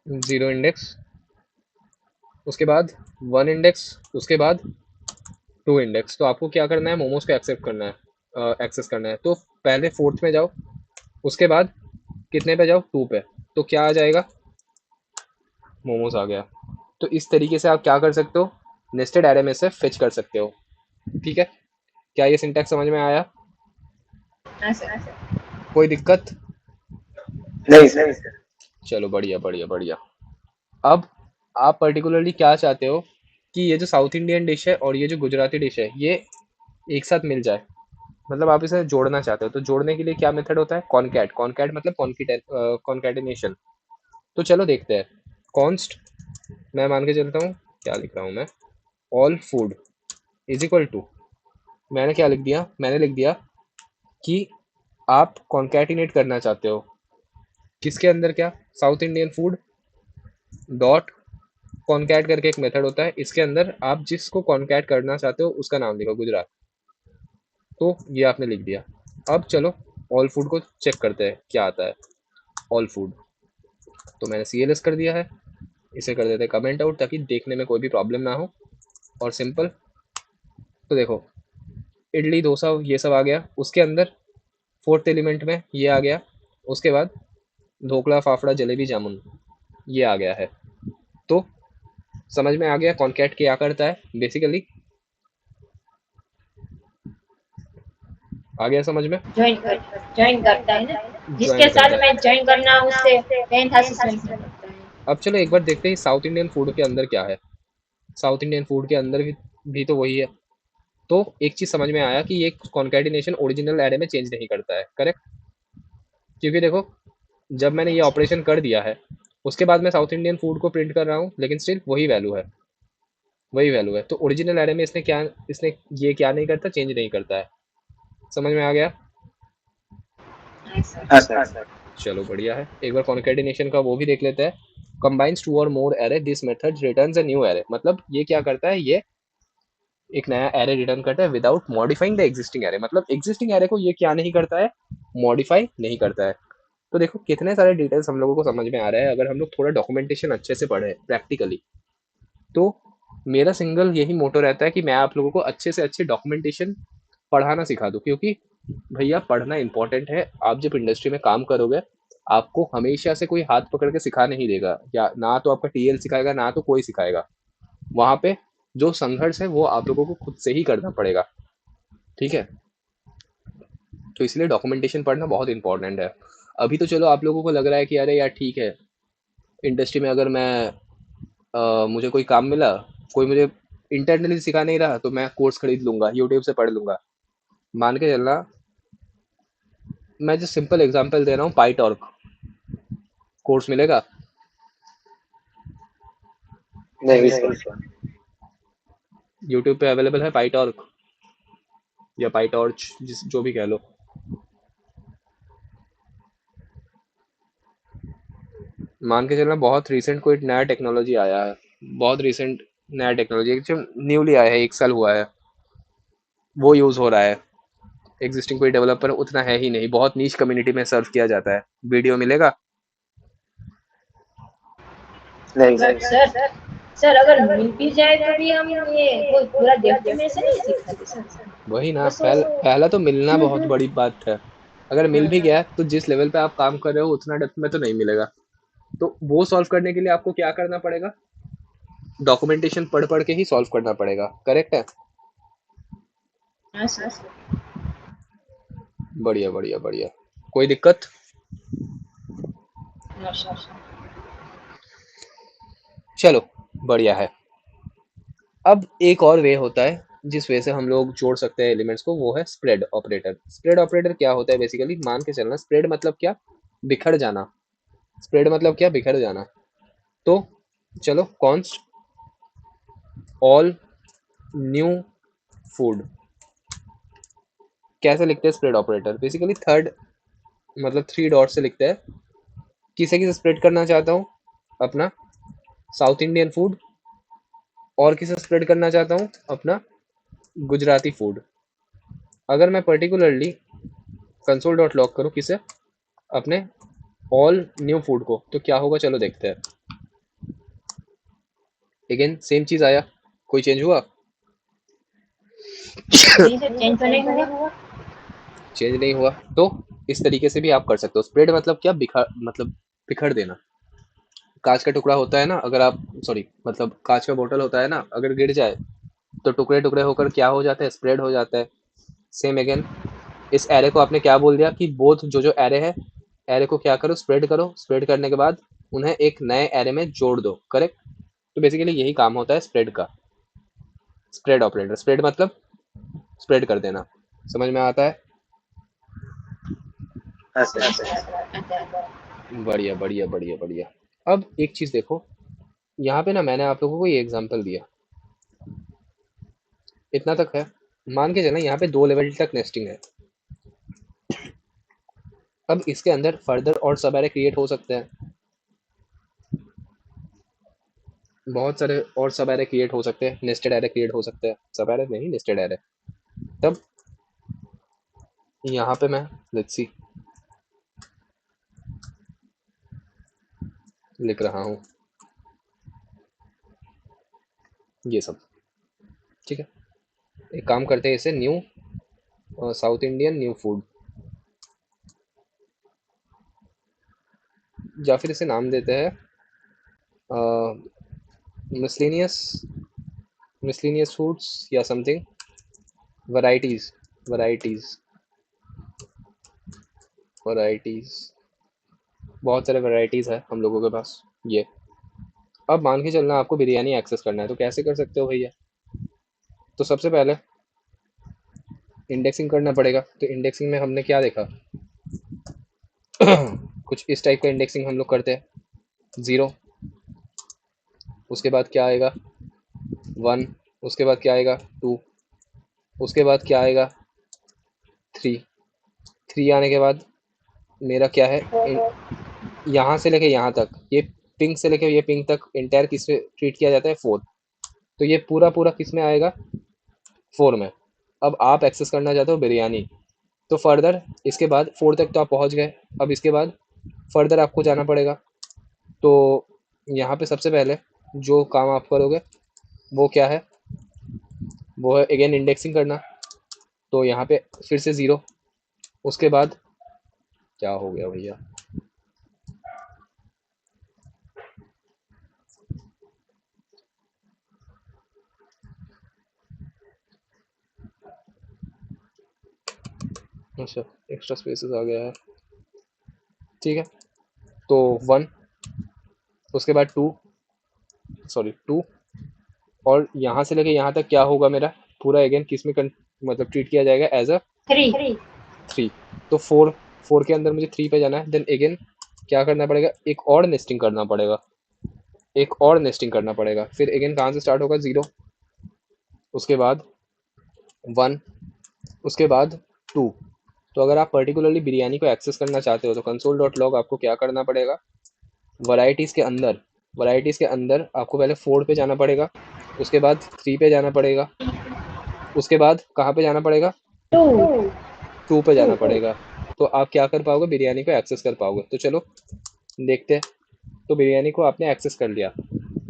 A: Zero index, उसके बाद 1 इंडेक्स, उसके बाद 2 इंडेक्स। तो आपको क्या करना है? मोमोज को एक्सेप्ट करना है, एक्सेस करना है। तो पहले फोर्थ में जाओ, उसके बाद कितने पे जाओ? 2 पे। तो क्या आ जाएगा? मोमोज आ गया। तो इस तरीके से आप क्या कर सकते हो? नेस्टेड एरे में से फिच कर सकते हो। ठीक है, क्या ये सिंटैक्स समझ में आया?
B: हाँ सर।
A: कोई दिक्कत?
C: नहीं सर।
A: चलो बढ़िया बढ़िया बढ़िया। अब आप पर्टिकुलरली क्या चाहते हो कि ये जो साउथ इंडियन डिश है और ये जो गुजराती डिश है ये एक साथ मिल जाए, मतलब आप इसे जोड़ना चाहते हो। तो जोड़ने के लिए क्या मेथड होता है? कॉनकैट। कॉनकैट मतलब कॉन्कैटिनेशन। तो चलो देखते हैं। कॉन्स्ट, मैं मान के चलता हूँ, क्या लिख रहा हूँ मैं, all food is equal to, मैंने क्या लिख दिया? मैंने लिख दिया कि आप कॉन्कैटिनेट करना चाहते हो किसके अंदर? क्या? South Indian food dot concat करके एक मेथड होता है, इसके अंदर आप जिसको कॉन्कैट करना चाहते हो उसका नाम लिखो, गुजरात। तो ये आपने लिख दिया। अब चलो ऑल फूड को चेक करते हैं क्या आता है। ऑल फूड, तो मैंने CLS कर दिया है, इसे कर देते हैं कमेंट आउट ताकि देखने में कोई भी प्रॉब्लम ना हो। और सिंपल, तो देखो इडली डोसा ये सब आ गया, उसके अंदर फोर्थ एलिमेंट में ये आ गया, उसके बाद ढोकला फाफड़ा जलेबी जामुन ये आ गया है। तो समझ में आ गया कॉन्कैट क्या करता है बेसिकली? आ गया समझ में?
B: ज्वाइन करता है ना,
A: ज्वाइन
B: जिसके
A: करता
B: साथ
A: है।
B: में ज्वाइन करना उससे 10th असेसमेंट में करता है।
A: अब चलो एक बार देखते हैं साउथ इंडियन फूड के अंदर क्या है। साउथ इंडियन फूड के अंदर भी तो वही है। तो एक चीज समझ में आया कि ये कॉन्कैटिनेशन ओरिजिनल एरे में चेंज नहीं करता है, करेक्ट? क्योंकि देखो जब मैंने ये ऑपरेशन कर दिया है उसके बाद मैं साउथ इंडियन फूड को प्रिंट कर रहा हूँ लेकिन स्टिल वही वैल्यू है, वही वैल्यू है। तो ओरिजिनल एरे में इसने ये क्या नहीं करता? चेंज नहीं करता है। समझ में आ गया?
B: हाँ सर।
C: हाँ सर।
A: चलो बढ़िया है। एक बार कॉन्कैटिनेशन का वो भी देख लेते हैं। Combines two or more array, this method returns a new array. मतलब ये क्या करता है? ये एक नया एरे रिटर्न करता है without modifying the existing array. मतलब एग्जिस्टिंग एरे को ये क्या नहीं करता है? मॉडिफाई नहीं करता है। तो देखो कितने सारे डिटेल्स हम लोगों को समझ में आ रहा है अगर हम लोग थोड़ा डॉक्यूमेंटेशन अच्छे से पढ़े प्रैक्टिकली। तो मेरा सिंगल यही मोटो रहता है कि मैं आप लोगों को अच्छे से अच्छे डॉक्यूमेंटेशन पढ़ाना सिखा दूं, क्योंकि भैया पढ़ना इंपॉर्टेंट है। आप जब इंडस्ट्री में काम करोगे, आपको हमेशा से कोई हाथ पकड़ के सिखा नहीं देगा, या ना तो आपका टीएल सिखाएगा, ना तो कोई सिखाएगा। वहां पे जो संघर्ष है वो आप लोगों को खुद से ही करना पड़ेगा, ठीक है। तो इसलिए डॉक्यूमेंटेशन पढ़ना बहुत इंपॉर्टेंट है। अभी तो चलो आप लोगों को लग रहा है कि अरे यार ठीक है, इंडस्ट्री में अगर मैं मुझे कोई काम मिला, कोई मुझे इंटरनली सिखा नहीं रहा, तो मैं कोर्स खरीद लूंगा, यूट्यूब से पढ़ लूंगा। मान के चलना, मैं जो सिंपल एग्जांपल दे रहा हूँ, पाईटॉर्क कोर्स मिलेगा।
C: नहीं सर।
A: यूट्यूब पे अवेलेबल है पाईटॉर्क, या पाईटॉर्च, जिस जो भी कह लो। मान के चलना बहुत रिसेंट कोई नया टेक्नोलॉजी आया है, बहुत रिसेंट नया टेक्नोलॉजी जो न्यूली आया है, 1 साल हुआ है, वो यूज़ हो रहा है। एग्जिस्टिंग कोई डेवलपर उतना है ही नहीं, बहुत नीच कम्युनिटी में सर्व किया जाता है। वीडियो मिलेगा?
C: नहीं
B: बट
C: सर।
B: सर, सर अगर मिल भी जाए तो भी हम ये वो पूरा देखते में ऐसे नहीं सीख सकते सर।
A: वही ना,
B: बस वो
A: पहला तो मिलना बहुत बड़ी बात है। अगर मिल भी
B: हम्म,
A: गया तो जिस लेवल पे आप काम कर रहे हो उतना डेप्थ में तो नहीं मिलेगा। तो वो सॉल्व करने के लिए आपको क्या करना पड़ेगा? डॉक्यूमेंटेशन पढ़ पढ़ के ही सॉल्व करना पड़ेगा, करेक्ट है।
B: हाँ सर।
A: बढ़िया बढ़िया बढ़िया। कोई दिक्कत?
B: हाँ सर।
A: चलो, बढ़िया है। अब एक और वे होता है जिस वे से हम लोग जोड़ सकते हैं एलिमेंट्स को, वो है स्प्रेड ऑपरेटर। स्प्रेड ऑपरेटर क्या होता है? बेसिकली मान के चलना, स्प्रेड मतलब क्या? बिखर जाना। स्प्रेड मतलब क्या? बिखर जाना। तो चलो, कॉन्स्ट ऑल न्यू फूड कैसे लिखते हैं स्प्रेड ऑपरेटर? बेसिकली थर्ड, मतलब 3 डॉट से लिखते हैं। किसे किसे स्प्रेड करना चाहता हूँ? अपना साउथ इंडियन फूड, और किसे स्प्रेड करना चाहता हूँ? अपना गुजराती फूड। अगर मैं पर्टिकुलरली कंसोल डॉट लॉग करूँ किसे? अपने ऑल न्यू फूड को, तो क्या होगा? चलो देखते हैं। अगेन सेम चीज आया, कोई चेंज हुआ?
B: नहीं सर, चेंज तो नहीं हुआ।
A: चेंज नहीं हुआ। तो इस तरीके से भी आप कर सकते हो। स्प्रेड मतलब क्या? बिखर, मतलब बिखर देना। कांच का टुकड़ा होता है ना, अगर आप, सॉरी, मतलब कांच का बोतल होता है ना, अगर गिर जाए तो टुकड़े टुकड़े होकर क्या हो जाता है? स्प्रेड हो जाता है। सेम अगेन, इस एरे को आपने क्या बोल दिया कि बोथ जो जो एरे है, एरे को क्या करो? स्प्रेड करो। स्प्रेड करने के बाद उन्हें एक नए एरे में जोड़ दो, करेक्ट। तो बेसिकली यही काम होता है स्प्रेड का। स्प्रेड ऑपरेटर, स्प्रेड मतलब स्प्रेड कर देना। समझ में आता है?
C: हाँ
B: हाँ
C: सर।
B: सर, आता है।
A: बढ़िया बढ़िया बढ़िया बढ़िया। अब एक चीज देखो, यहाँ पे ना मैंने आप लोगों को ये एग्जांपल दिया, इतना तक है। मान के चलना यहाँ पे 2 लेवल तक नेस्टिंग है। अब इसके अंदर फर्दर और सब एरे क्रिएट हो सकते हैं, बहुत सारे और सब एरे क्रिएट हो सकते हैं, नेस्टेड एरे क्रिएट हो सकते हैं, सब एरे नहीं, नेस्टेड एरे। तब यहाँ पे मैं, लेट्स सी, लिख रहा हूँ ये सब, ठीक है। एक काम करते हैं, इसे new south Indian new food, या फिर इसे नाम देते हैं मिसलेनियस, मिसलेनियस फूड्स या समथिंग, वैरायटीज, वैरायटीज, वैरायटीज। बहुत सारे वैरायटीज है हम लोगों के पास ये। अब मान के चलना आपको बिरयानी एक्सेस करना है, तो कैसे कर सकते हो भैया? तो सबसे पहले इंडेक्सिंग करना पड़ेगा। तो इंडेक्सिंग में हमने क्या देखा? कुछ इस टाइप का इंडेक्सिंग हम लोग करते हैं। 0, उसके बाद क्या आएगा? 1, उसके बाद क्या आएगा? 2, उसके बाद क्या आएगा? 3। 3 आने के बाद मेरा क्या है? यहाँ से लेके यहाँ तक, ये पिंक से लेके ये पिंक तक इंटायर किस में ट्रीट किया जाता है? 4। तो ये पूरा पूरा किस में आएगा? 4 में। अब आप एक्सेस करना चाहते हो बिरयानी, तो फर्दर इसके बाद 4 तक तो आप पहुँच गए। अब इसके बाद फर्दर आपको जाना पड़ेगा। तो यहाँ पे सबसे पहले जो काम आप करोगे वो क्या है? वो है अगेन इंडेक्सिंग करना। तो यहाँ पे फिर से 0, उसके बाद क्या हो गया भैया, अच्छा एक्स्ट्रा स्पेसेस आ गया है, ठीक है। तो 1, उसके बाद 2, सॉरी 2, और यहाँ से लेके यहाँ तक क्या होगा मेरा पूरा अगेन किस में मतलब ट्रीट किया जाएगा एज अ
B: 3।
A: 3। तो 4 के अंदर मुझे 3 पे जाना है, देन अगेन क्या करना पड़ेगा, एक और नेस्टिंग करना पड़ेगा, एक और नेस्टिंग करना पड़ेगा, फिर अगेन कहाँ से स्टार्ट होगा, 0, उसके बाद 1, उसके बाद 2। तो अगर आप पर्टिकुलरली बिरयानी को एक्सेस करना चाहते हो तो कंसोल डॉट लॉग आपको क्या करना पड़ेगा, वैरायटीज़ के अंदर आपको पहले 4 पे जाना पड़ेगा, उसके बाद 3 पे जाना पड़ेगा, उसके बाद कहाँ पे जाना पड़ेगा,
B: 2।
A: 2 पे जाना पड़ेगा। तो आप क्या कर पाओगे, बिरयानी को एक्सेस कर पाओगे। तो चलो देखते हैं। तो बिरयानी को आपने एक्सेस कर लिया,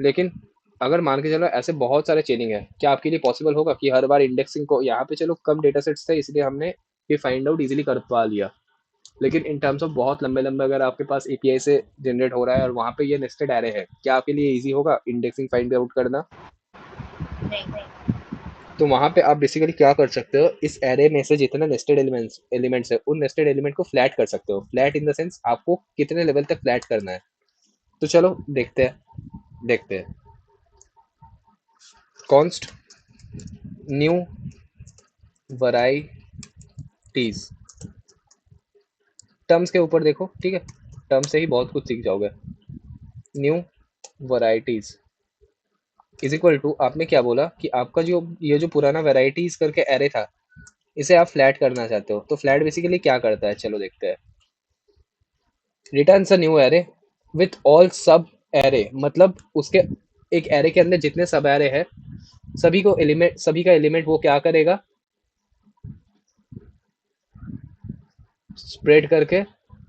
A: लेकिन अगर मान के चलो ऐसे बहुत सारे चेनिंग है, क्या आपके लिए पॉसिबल होगा कि हर बार इंडेक्सिंग को, यहाँ पे चलो कम डेटा सेट्स थे इसलिए हमने ये फाइंड आउट इजीली कर पा लिया, लेकिन इन टर्म्स ऑफ बहुत लंबे लंबे अगर आपके पास एपीआई से जनरेट हो रहा है और वहाँ पे ये नेस्टेड एरे है, क्या आपके लिए इजी होगा इंडेक्सिंग फाइंड आउट करना।
B: नहीं।
A: तो वहाँ पे आप बेसिकली क्या कर सकते हो, इस एरे में से जितने नेस्टेड एलिमेंट्स है उन नेस्टेड एलिमेंट को फ्लैट कर सकते हो। फ्लैट इन द सेंस आपको कितने लेवल तक फ्लैट करना है। तो चलो देखते हैं कॉन्स्ट न्यू वैरायटीज, टर्म्स के ऊपर देखो, ठीक है, टर्म से ही बहुत कुछ सीख जाओगे। New varieties is equal to, आपने क्या बोला कि आपका जो ये जो पुराना वैरायटीज करके एरे था इसे आप फ्लैट करना चाहते हो। तो फ्लैट बेसिकली क्या करता है, चलो देखते हैं। Returns a new array with all सब एरे, मतलब उसके एक एरे के अंदर जितने सब एरे है सभी का एलिमेंट वो क्या करेगा, स्प्रेड करके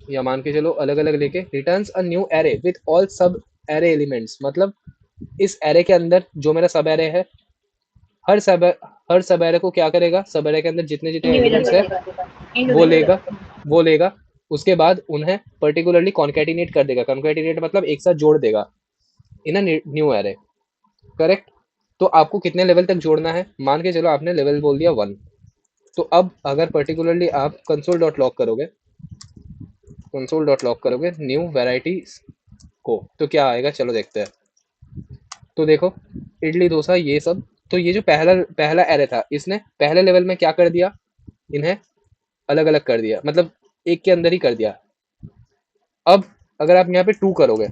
A: या मान के चलो अलग अलग लेके, returns a new array with all सब एरे एलिमेंट्स, मतलब इस एरे के अंदर जो मेरा सब एरे है, हर सब हर सब एरे को क्या करेगा, सब एरे के अंदर जितने जितने
B: इंडिविजुअल
A: एलिमेंट्स है
B: लेगा।
A: वो
B: इंडिविजुअल।
A: लेगा वो लेगा उसके बाद उन्हें पर्टिकुलरली कॉन्केटिनेट कर देगा। कॉन्केटिनेट मतलब एक साथ जोड़ देगा इन अ न्यू एरे, करेक्ट। तो आपको कितने लेवल तक जोड़ना है, मान के चलो आपने लेवल बोल दिया 1। तो अब अगर पर्टिकुलरली आप कंसोल डॉट लॉग करोगे न्यू वैरायटी को, तो क्या आएगा, चलो देखते हैं। तो देखो इडली डोसा ये सब, तो ये जो पहला पहला एरे था इसने पहले लेवल में क्या कर दिया, इन्हें अलग अलग कर दिया, मतलब एक के अंदर ही कर दिया। अब अगर आप यहाँ पे 2 करोगे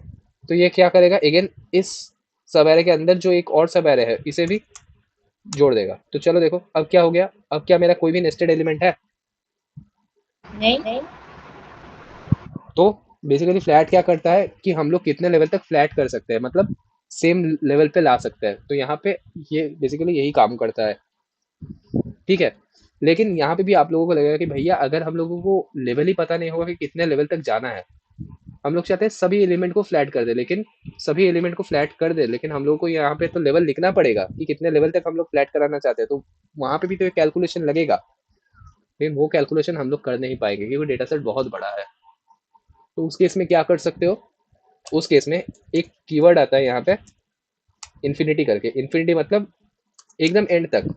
A: तो ये क्या करेगा, अगेन इस सब एरे के अंदर जो एक और सब एरे है इसे भी जोड़ देगा। तो चलो देखो अब क्या हो गया, अब क्या मेरा कोई भी नेस्टेड एलिमेंट है।
B: नहीं।
A: तो बेसिकली फ्लैट क्या करता है कि हम लोग कितने लेवल तक फ्लैट कर सकते हैं, मतलब सेम लेवल पे ला सकते हैं। तो यहाँ पे ये बेसिकली यही काम करता है, ठीक है। लेकिन यहाँ पे भी आप लोगों को लगेगा कि भैया अगर हम लोगों को लेवल ही पता नहीं होगा कि कितने लेवल तक जाना है, हम लोग चाहते हैं सभी एलिमेंट को फ्लैट कर दे, लेकिन हम लोग को यहाँ पे तो लेवल लिखना पड़ेगा कि कितने लेवल तक हम लोग फ्लैट कराना चाहते हैं। तो वहाँ पे भी तो एक कैलकुलेशन लगेगा, लेकिन वो कैलकुलेशन हम लोग कर नहीं पाएंगे क्योंकि डेटा सेट बहुत बड़ा है। तो उस केस में क्या कर सकते हो, उस केस में एक कीवर्ड आता है यहाँ पे इन्फिनिटी करके। इन्फिनिटी मतलब एकदम एंड तक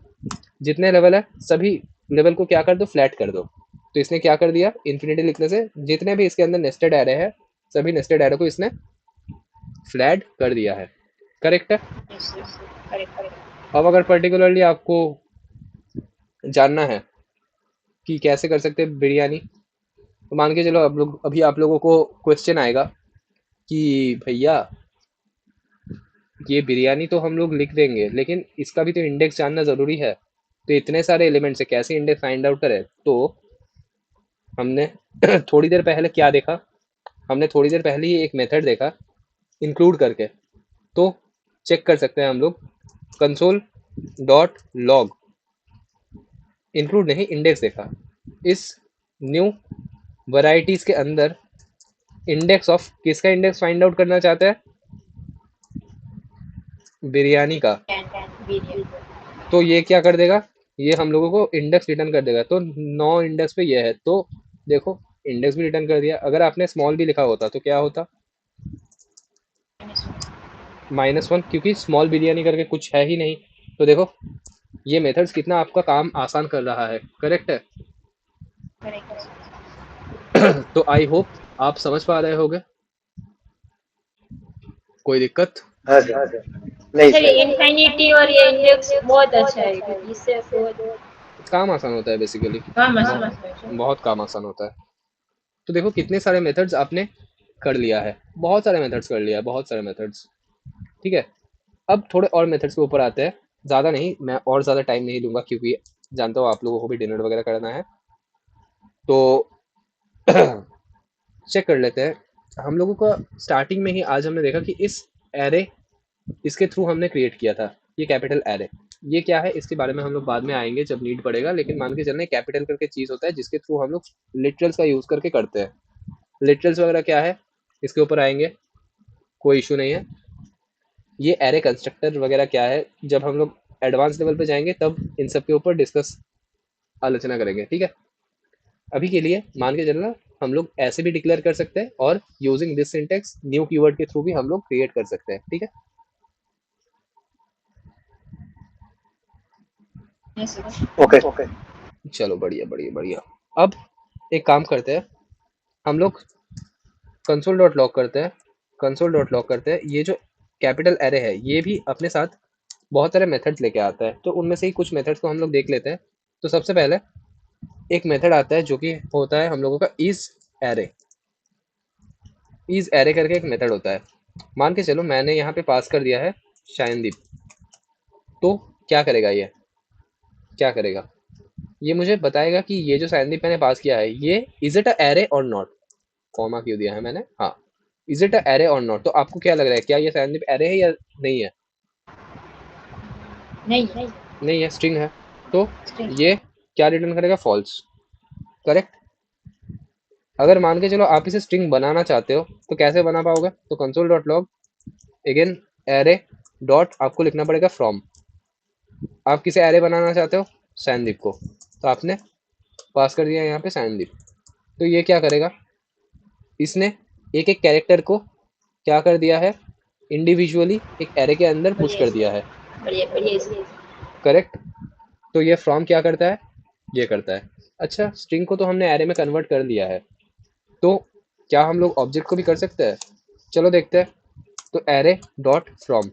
A: जितने लेवल है सभी लेवल को क्या कर दो, फ्लैट कर दो। तो इसने क्या कर दिया, इन्फिनिटी लिखने से जितने भी इसके अंदर नेस्टेड एरे है सभी नेस्टेड एरे को इसने फ्लैट कर दिया है, करेक्ट है।
B: Yes yes, correct.
A: अब अगर पर्टिकुलरली आपको जानना है कि कैसे कर सकते हैं बिरयानी, तो मान के चलो आप लोगों को क्वेश्चन आएगा कि भैया ये बिरयानी तो हम लोग लिख देंगे लेकिन इसका भी तो इंडेक्स जानना ज़रूरी है, तो इतने सारे एलिमेंट्स है कैसे इंडेक्स फाइंड आउट करें। तो हमने थोड़ी देर पहले क्या देखा, हमने थोड़ी देर पहले ही एक मेथड देखा इंक्लूड करके। तो चेक कर सकते हैं हम लोग कंसोल डॉट लॉग, इंक्लूड नहीं इंडेक्स देखा। इस न्यू वैरायटीज के अंदर इंडेक्स ऑफ किसका इंडेक्स फाइंड आउट करना चाहते हैं, बिरयानी का। तो ये क्या कर देगा, ये हम लोगों को इंडेक्स रिटर्न कर देगा। तो 9 इंडेक्स पे ये है, तो देखो इंडेक्स भी रिटर्न कर दिया। अगर आपने स्मॉल भी लिखा होता तो क्या होता, -1, क्योंकि स्मॉल बिरयानी करके कुछ है ही नहीं। तो देखो ये मेथड्स कितना आपका काम आसान कर रहा है, करेक्ट है। तो आई होप आप समझ पा रहे होगे। कोई दिक्कत?
C: हाँ सर, नहीं
B: सर
C: सर।
B: इनफिनिटी और ये इंडेक्स बहुत अच्छा है क्योंकि इससे बहुत
A: काम आसान होता है बेसिकली,
B: काम आसान होता है सर।
A: बहुत काम आसान होता है। तो देखो कितने सारे मेथड्स आपने कर लिया है, बहुत सारे मेथड्स कर लिया है, बहुत सारे मेथड्स। ठीक है, अब थोड़े और मेथड्स के ऊपर आते हैं। ज़्यादा नहीं, मैं और ज़्यादा टाइम नहीं लूँगा क्योंकि जानता हूँ आप लोगों को भी डिनर वगैरह करना है। तो चेक कर लेते हैं हम लोगों का। स्टार्टिंग में ही आज हमने देखा कि इस एरे, इसके थ्रू हमने क्रिएट किया था ये कैपिटल एरे। ये क्या है इसके बारे में हम लोग बाद में आएंगे जब नीड पड़ेगा, लेकिन मान के चलना कैपिटल करके चीज़ होता है जिसके थ्रू हम लोग लिटरल्स का यूज़ करके करते हैं। लिटरल्स वगैरह क्या है इसके ऊपर आएंगे, कोई इशू नहीं है। ये एरे कंस्ट्रक्टर वगैरह क्या है जब हम लोग एडवांस लेवल पे जाएंगे तब इन सब के ऊपर डिस्कस आलोचना करेंगे, ठीक है। अभी के लिए मान के चलना हम लोग ऐसे भी डिक्लेयर कर सकते हैं और using this syntax new keyword के थ्रू भी हम लोग क्रिएट कर सकते हैं, ठीक है।
B: Yes sir.
C: ओके।
A: चलो बढ़िया बढ़िया बढ़िया। अब एक काम करते हैं हम लोग, कंसोल डॉट लॉग करते हैं। कंसोल डॉट लॉग करते हैं, ये जो कैपिटल एरे है ये भी अपने साथ बहुत सारे मेथड्स लेके आता है। तो उनमें से ही कुछ मेथड्स को हम लोग देख लेते हैं। तो सबसे पहले एक मेथड आता है जो कि होता है हम लोगों का इज एरे। इज एरे करके एक मेथड होता है। मान के चलो मैंने यहाँ पे पास कर दिया है शायनदीप। तो क्या करेगा ये, क्या करेगा, ये मुझे बताएगा कि ये जो शायनदीप मैंने पास किया है ये इज इट अ एरे और नॉट। कॉमा क्यों दिया है मैंने, हाँ, इज इट अ एरे और नॉट। तो आपको क्या लग रहा है, क्या ये शायनदीप एरे है या नहीं है?
B: नहीं है
A: नहीं है, स्ट्रिंग है। तो
B: स्ट्रिंग।
A: ये क्या रिटर्न करेगा, फॉल्स, करेक्ट। अगर मान के चलो आप इसे स्ट्रिंग बनाना चाहते हो तो कैसे बना पाओगे, तो console dot log again array dot आपको लिखना पड़ेगा फ्रॉम। आप किसे एरे बनाना चाहते हो, सैनदीप को, तो आपने पास कर दिया यहाँ पे सैनदीप। तो ये क्या करेगा, इसने एक एक कैरेक्टर को क्या कर दिया है, इंडिविजुअली एक एरे के अंदर पुश
B: बढ़िया
A: कर दिया है,
B: बढ़िया बढ़िया सर।
A: करेक्ट। तो ये फ्रॉम क्या करता है, ये करता है। अच्छा स्ट्रिंग को तो हमने एरे में कन्वर्ट कर दिया है, तो क्या हम लोग ऑब्जेक्ट को भी कर सकते हैं, चलो देखते हैं। तो एरे डॉट फ्रॉम,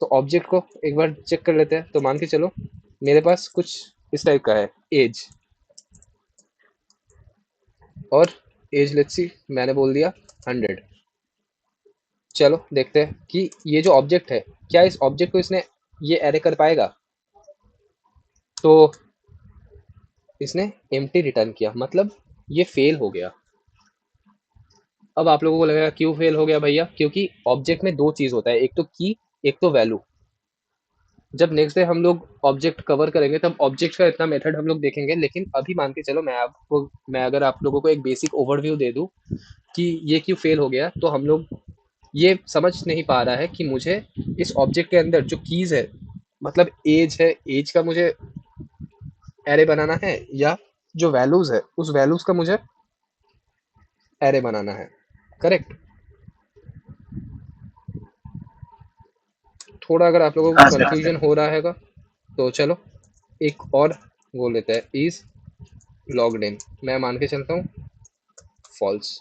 A: तो ऑब्जेक्ट को एक बार चेक कर लेते हैं। तो मान के चलो मेरे पास कुछ इस टाइप का है एज, और एज लेट्स सी मैंने बोल दिया 100। चलो देखते हैं कि ये जो ऑब्जेक्ट है क्या इस ऑब्जेक्ट को इसने ये एरे कर पाएगा। तो इसने एम्प्टी रिटर्न किया, मतलब ये फेल हो गया। अब आप लोगों को लगेगा क्यों फेल हो गया भैया, क्योंकि ऑब्जेक्ट में दो चीज होता है, एक तो की, एक तो वैल्यू। जब नेक्स्ट डे हम लोग ऑब्जेक्ट कवर करेंगे तब ऑब्जेक्ट का इतना मेथड हम लोग देखेंगे, लेकिन अभी मान के चलो मैं अगर आप लोगों को एक बेसिक ओवरव्यू दे दूं कि ये क्यों फेल हो गया, तो हम लोग ये समझ नहीं पा रहा है कि मुझे इस ऑब्जेक्ट के अंदर जो कीज है, मतलब एज है, एज का मुझे एरे बनाना है, या जो वैल्यूज है उस वैल्यूज का मुझे एरे बनाना है, करेक्ट। थोड़ा अगर आप लोगों को
C: हाँ सर।
A: कंफ्यूजन हो रहा है तो चलो एक और वो लेते हैं, इज लॉग्ड इन। मैं मान के चलता हूँ फॉल्स।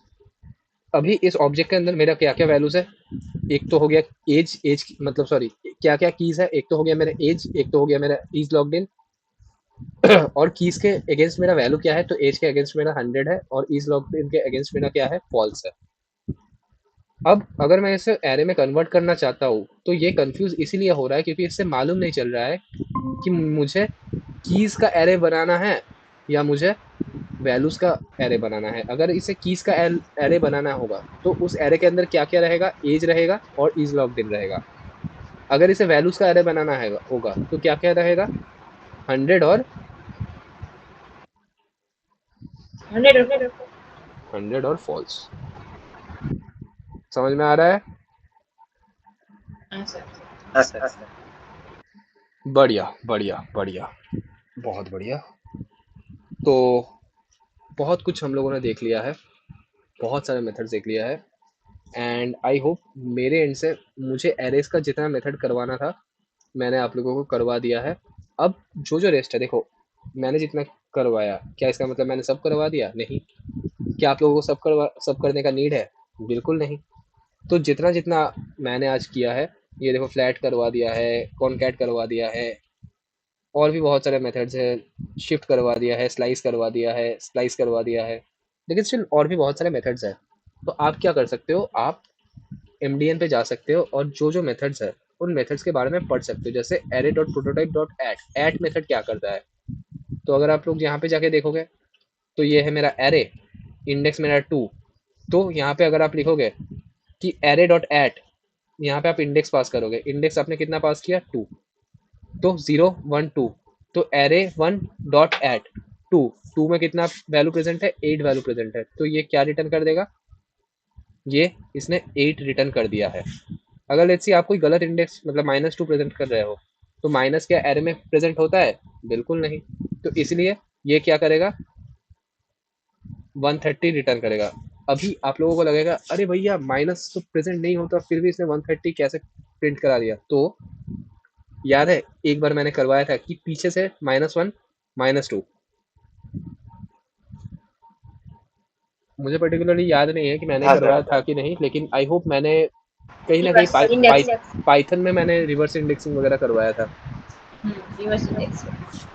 A: अभी इस ऑब्जेक्ट के अंदर मेरा क्या क्या वैल्यूज है, एक तो हो गया एज, एज मतलब सॉरी क्या क्या कीज है, एक तो हो गया मेरा एज, एक तो हो गया मेरा इज लॉग्ड इन। और कीज के अगेंस्ट मेरा वैल्यू क्या है, तो एज के अगेंस्ट मेरा 100 है और इज लॉग्ड इन के अगेंस्ट मेरा क्या है, फॉल्स है। अब अगर मैं इसे एरे में कन्वर्ट करना चाहता हूँ तो ये कंफ्यूज इसीलिए हो रहा है क्योंकि इससे मालूम नहीं चल रहा है कि मुझे कीज का एरे बनाना है या मुझे वैल्यूज का एरे बनाना है। अगर इसे कीज का एरे बनाना होगा तो उस एरे के अंदर क्या क्या रहेगा, एज रहेगा और इज लॉग्ड इन रहेगा। अगर इसे वैल्यूज का एरे बनाना है होगा तो क्या क्या रहेगा, 100 और
B: 100
A: 100 और फॉल्स। समझ में आ रहा है?
B: हाँ सर।
C: हाँ सर।
A: बढ़िया बढ़िया बढ़िया, बहुत बढ़िया। तो बहुत कुछ हम लोगों ने देख लिया है, बहुत सारे मेथड्स देख लिया है, एंड आई होप मेरे एंड से मुझे एरेस का जितना मेथड करवाना था मैंने आप लोगों को करवा दिया है। अब जो जो रेस्ट है देखो, मैंने जितना करवाया, क्या इसका मतलब मैंने सब करवा दिया? नहीं। क्या आप लोगों को सब करने का नीड है? बिल्कुल नहीं। तो जितना जितना मैंने आज किया है, ये देखो फ्लैट करवा दिया है, कॉनकैट करवा दिया है, और भी बहुत सारे मेथड्स हैं, शिफ्ट करवा दिया है, स्लाइस करवा दिया है, स्लाइस करवा दिया है, लेकिन स्टिल और भी बहुत सारे मेथड्स हैं। तो आप क्या कर सकते हो, आप एमडीएन पे जा सकते हो और जो जो मेथड्स है उन मेथड्स के बारे में पढ़ सकते हो। जैसे array dot prototype dot at method क्या करता है, तो अगर आप लोग यहाँ पे जाके देखोगे तो ये है मेरा एरे, इंडेक्स मेरा 2। तो यहाँ पे अगर आप लिखोगे कि एरे डॉट एट, यहाँ पे आप इंडेक्स पास करोगे, इंडेक्स आपने कितना पास किया? 2। तो 0 1 2, तो एरे 1 डॉट एट 2, 2 में कितना वैल्यू प्रेजेंट है? 8 वैल्यू प्रेजेंट है, तो ये क्या रिटर्न कर देगा? ये इसने 8 रिटर्न कर दिया है। अगर लेट्स सी आप कोई गलत इंडेक्स मतलब -2 प्रेजेंट कर रहे हो, तो माइनस क्या एरे में प्रेजेंट होता है? बिल्कुल नहीं। तो इसलिए ये क्या करेगा? 130 रिटर्न करेगा। अभी आप लोगों को लगेगा अरे भैया माइनस तो प्रेजेंट नहीं होता फिर भी इसने 130 कैसे प्रिंट करा दिया? तो याद है एक बार मैंने करवाया था कि पीछे से -1 -2, मुझे पर्टिकुलरली याद नहीं है कि मैंने
C: हाँ
A: करवाया
C: सर।
A: था कि नहीं, लेकिन आई होप मैंने कहीं ना
B: रिवर्स
A: कहीं
B: इंडेक्स।
A: पाइथन में मैंने रिवर्स इंडेक्सिंग वगैरह करवाया था।
B: Reverse index.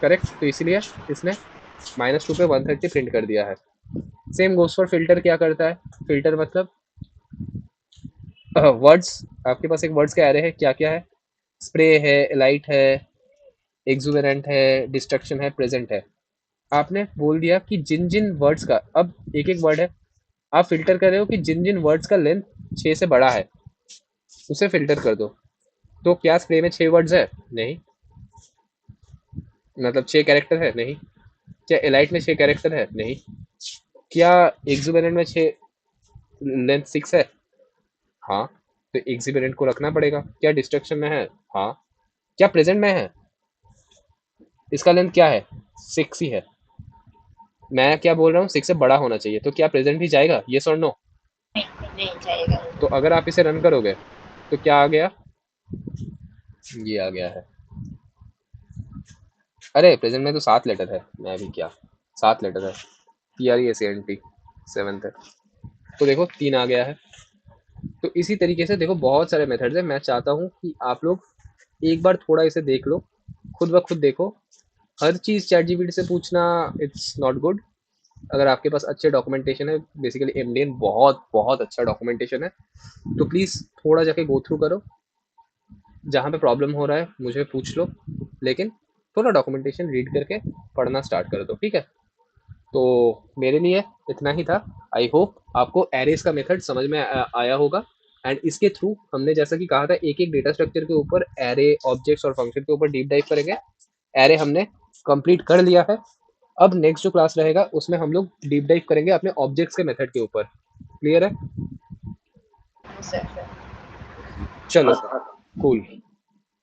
A: करेक्ट, तो इसलिए इसने -2 पे 130 प्रिंट कर दिया है। Same goes for filter. क्या करता है फिल्टर? मतलब वर्ड्स, आपके पास एक वर्ड्स का एरे है, क्या क्या है? स्प्रे है, एलाइट है, एक्सुबेरेंट है, डिस्ट्रक्शन है, प्रेजेंट है। आपने बोल दिया कि जिन जिन वर्ड्स का, अब एक एक वर्ड है, आप फिल्टर कर रहे हो कि जिन जिन वर्ड्स का लेंथ 6 से बड़ा है उसे फिल्टर कर दो। तो क्या स्प्रे में 6 वर्ड्स है? नहीं। मतलब 6 कैरेक्टर है? नहीं। क्या एलाइट में 6 कैरेक्टर है? नहीं। क्या एक्सुबेरेंट में 6 लेंथ 6 है? हाँ। तो एक्सुबेरेंट को रखना पड़ेगा। क्या डिस्ट्रक्शन में है? हाँ। क्या प्रेजेंट में है? इसका लेंथ क्या है? 6 ही है। मैं क्या बोल रहा हूँ, 6 से बड़ा होना चाहिए, तो क्या प्रेजेंट ही जाएगा? येस और नो?
B: नहीं, नहीं जाएगा।
A: तो अगर आप इसे रन करोगे तो क्या आ गया? ये आ गया है। अरे प्रेजेंट में तो 7 लेटर है, मैं भी क्या, 7 लेटर है, PRESENT 7th है, तो देखो 3 आ गया है। तो इसी तरीके से देखो बहुत सारे मेथड्स हैं। मैं चाहता हूँ कि आप लोग एक बार थोड़ा इसे देख लो, खुद ब खुद देखो। हर चीज़ चैट जीपीटी से पूछना इट्स नॉट गुड। अगर आपके पास अच्छे डॉक्यूमेंटेशन है, बेसिकली एमडीएन बहुत बहुत अच्छा डॉक्यूमेंटेशन है, तो प्लीज़ थोड़ा जाके गो थ्रू करो। जहाँ पे प्रॉब्लम हो रहा है मुझे पूछ लो, लेकिन थोड़ा डॉक्यूमेंटेशन रीड करके पढ़ना स्टार्ट कर दो, ठीक है? तो मेरे लिए इतना ही था। आई होप आपको एरेस का मेथड समझ में आया होगा। एंड इसके थ्रू हमने जैसा कि कहा था एक एक डेटा स्ट्रक्चर के ऊपर, एरे, ऑब्जेक्ट्स और फंक्शन के ऊपर डीप डाइव करेंगे। एरे हमने कंप्लीट कर लिया है। अब नेक्स्ट जो क्लास रहेगा उसमें हम लोग डीप डाइव करेंगे अपने ऑब्जेक्ट्स के मेथड के ऊपर। क्लियर है?
B: सर।
A: चलो, कूल।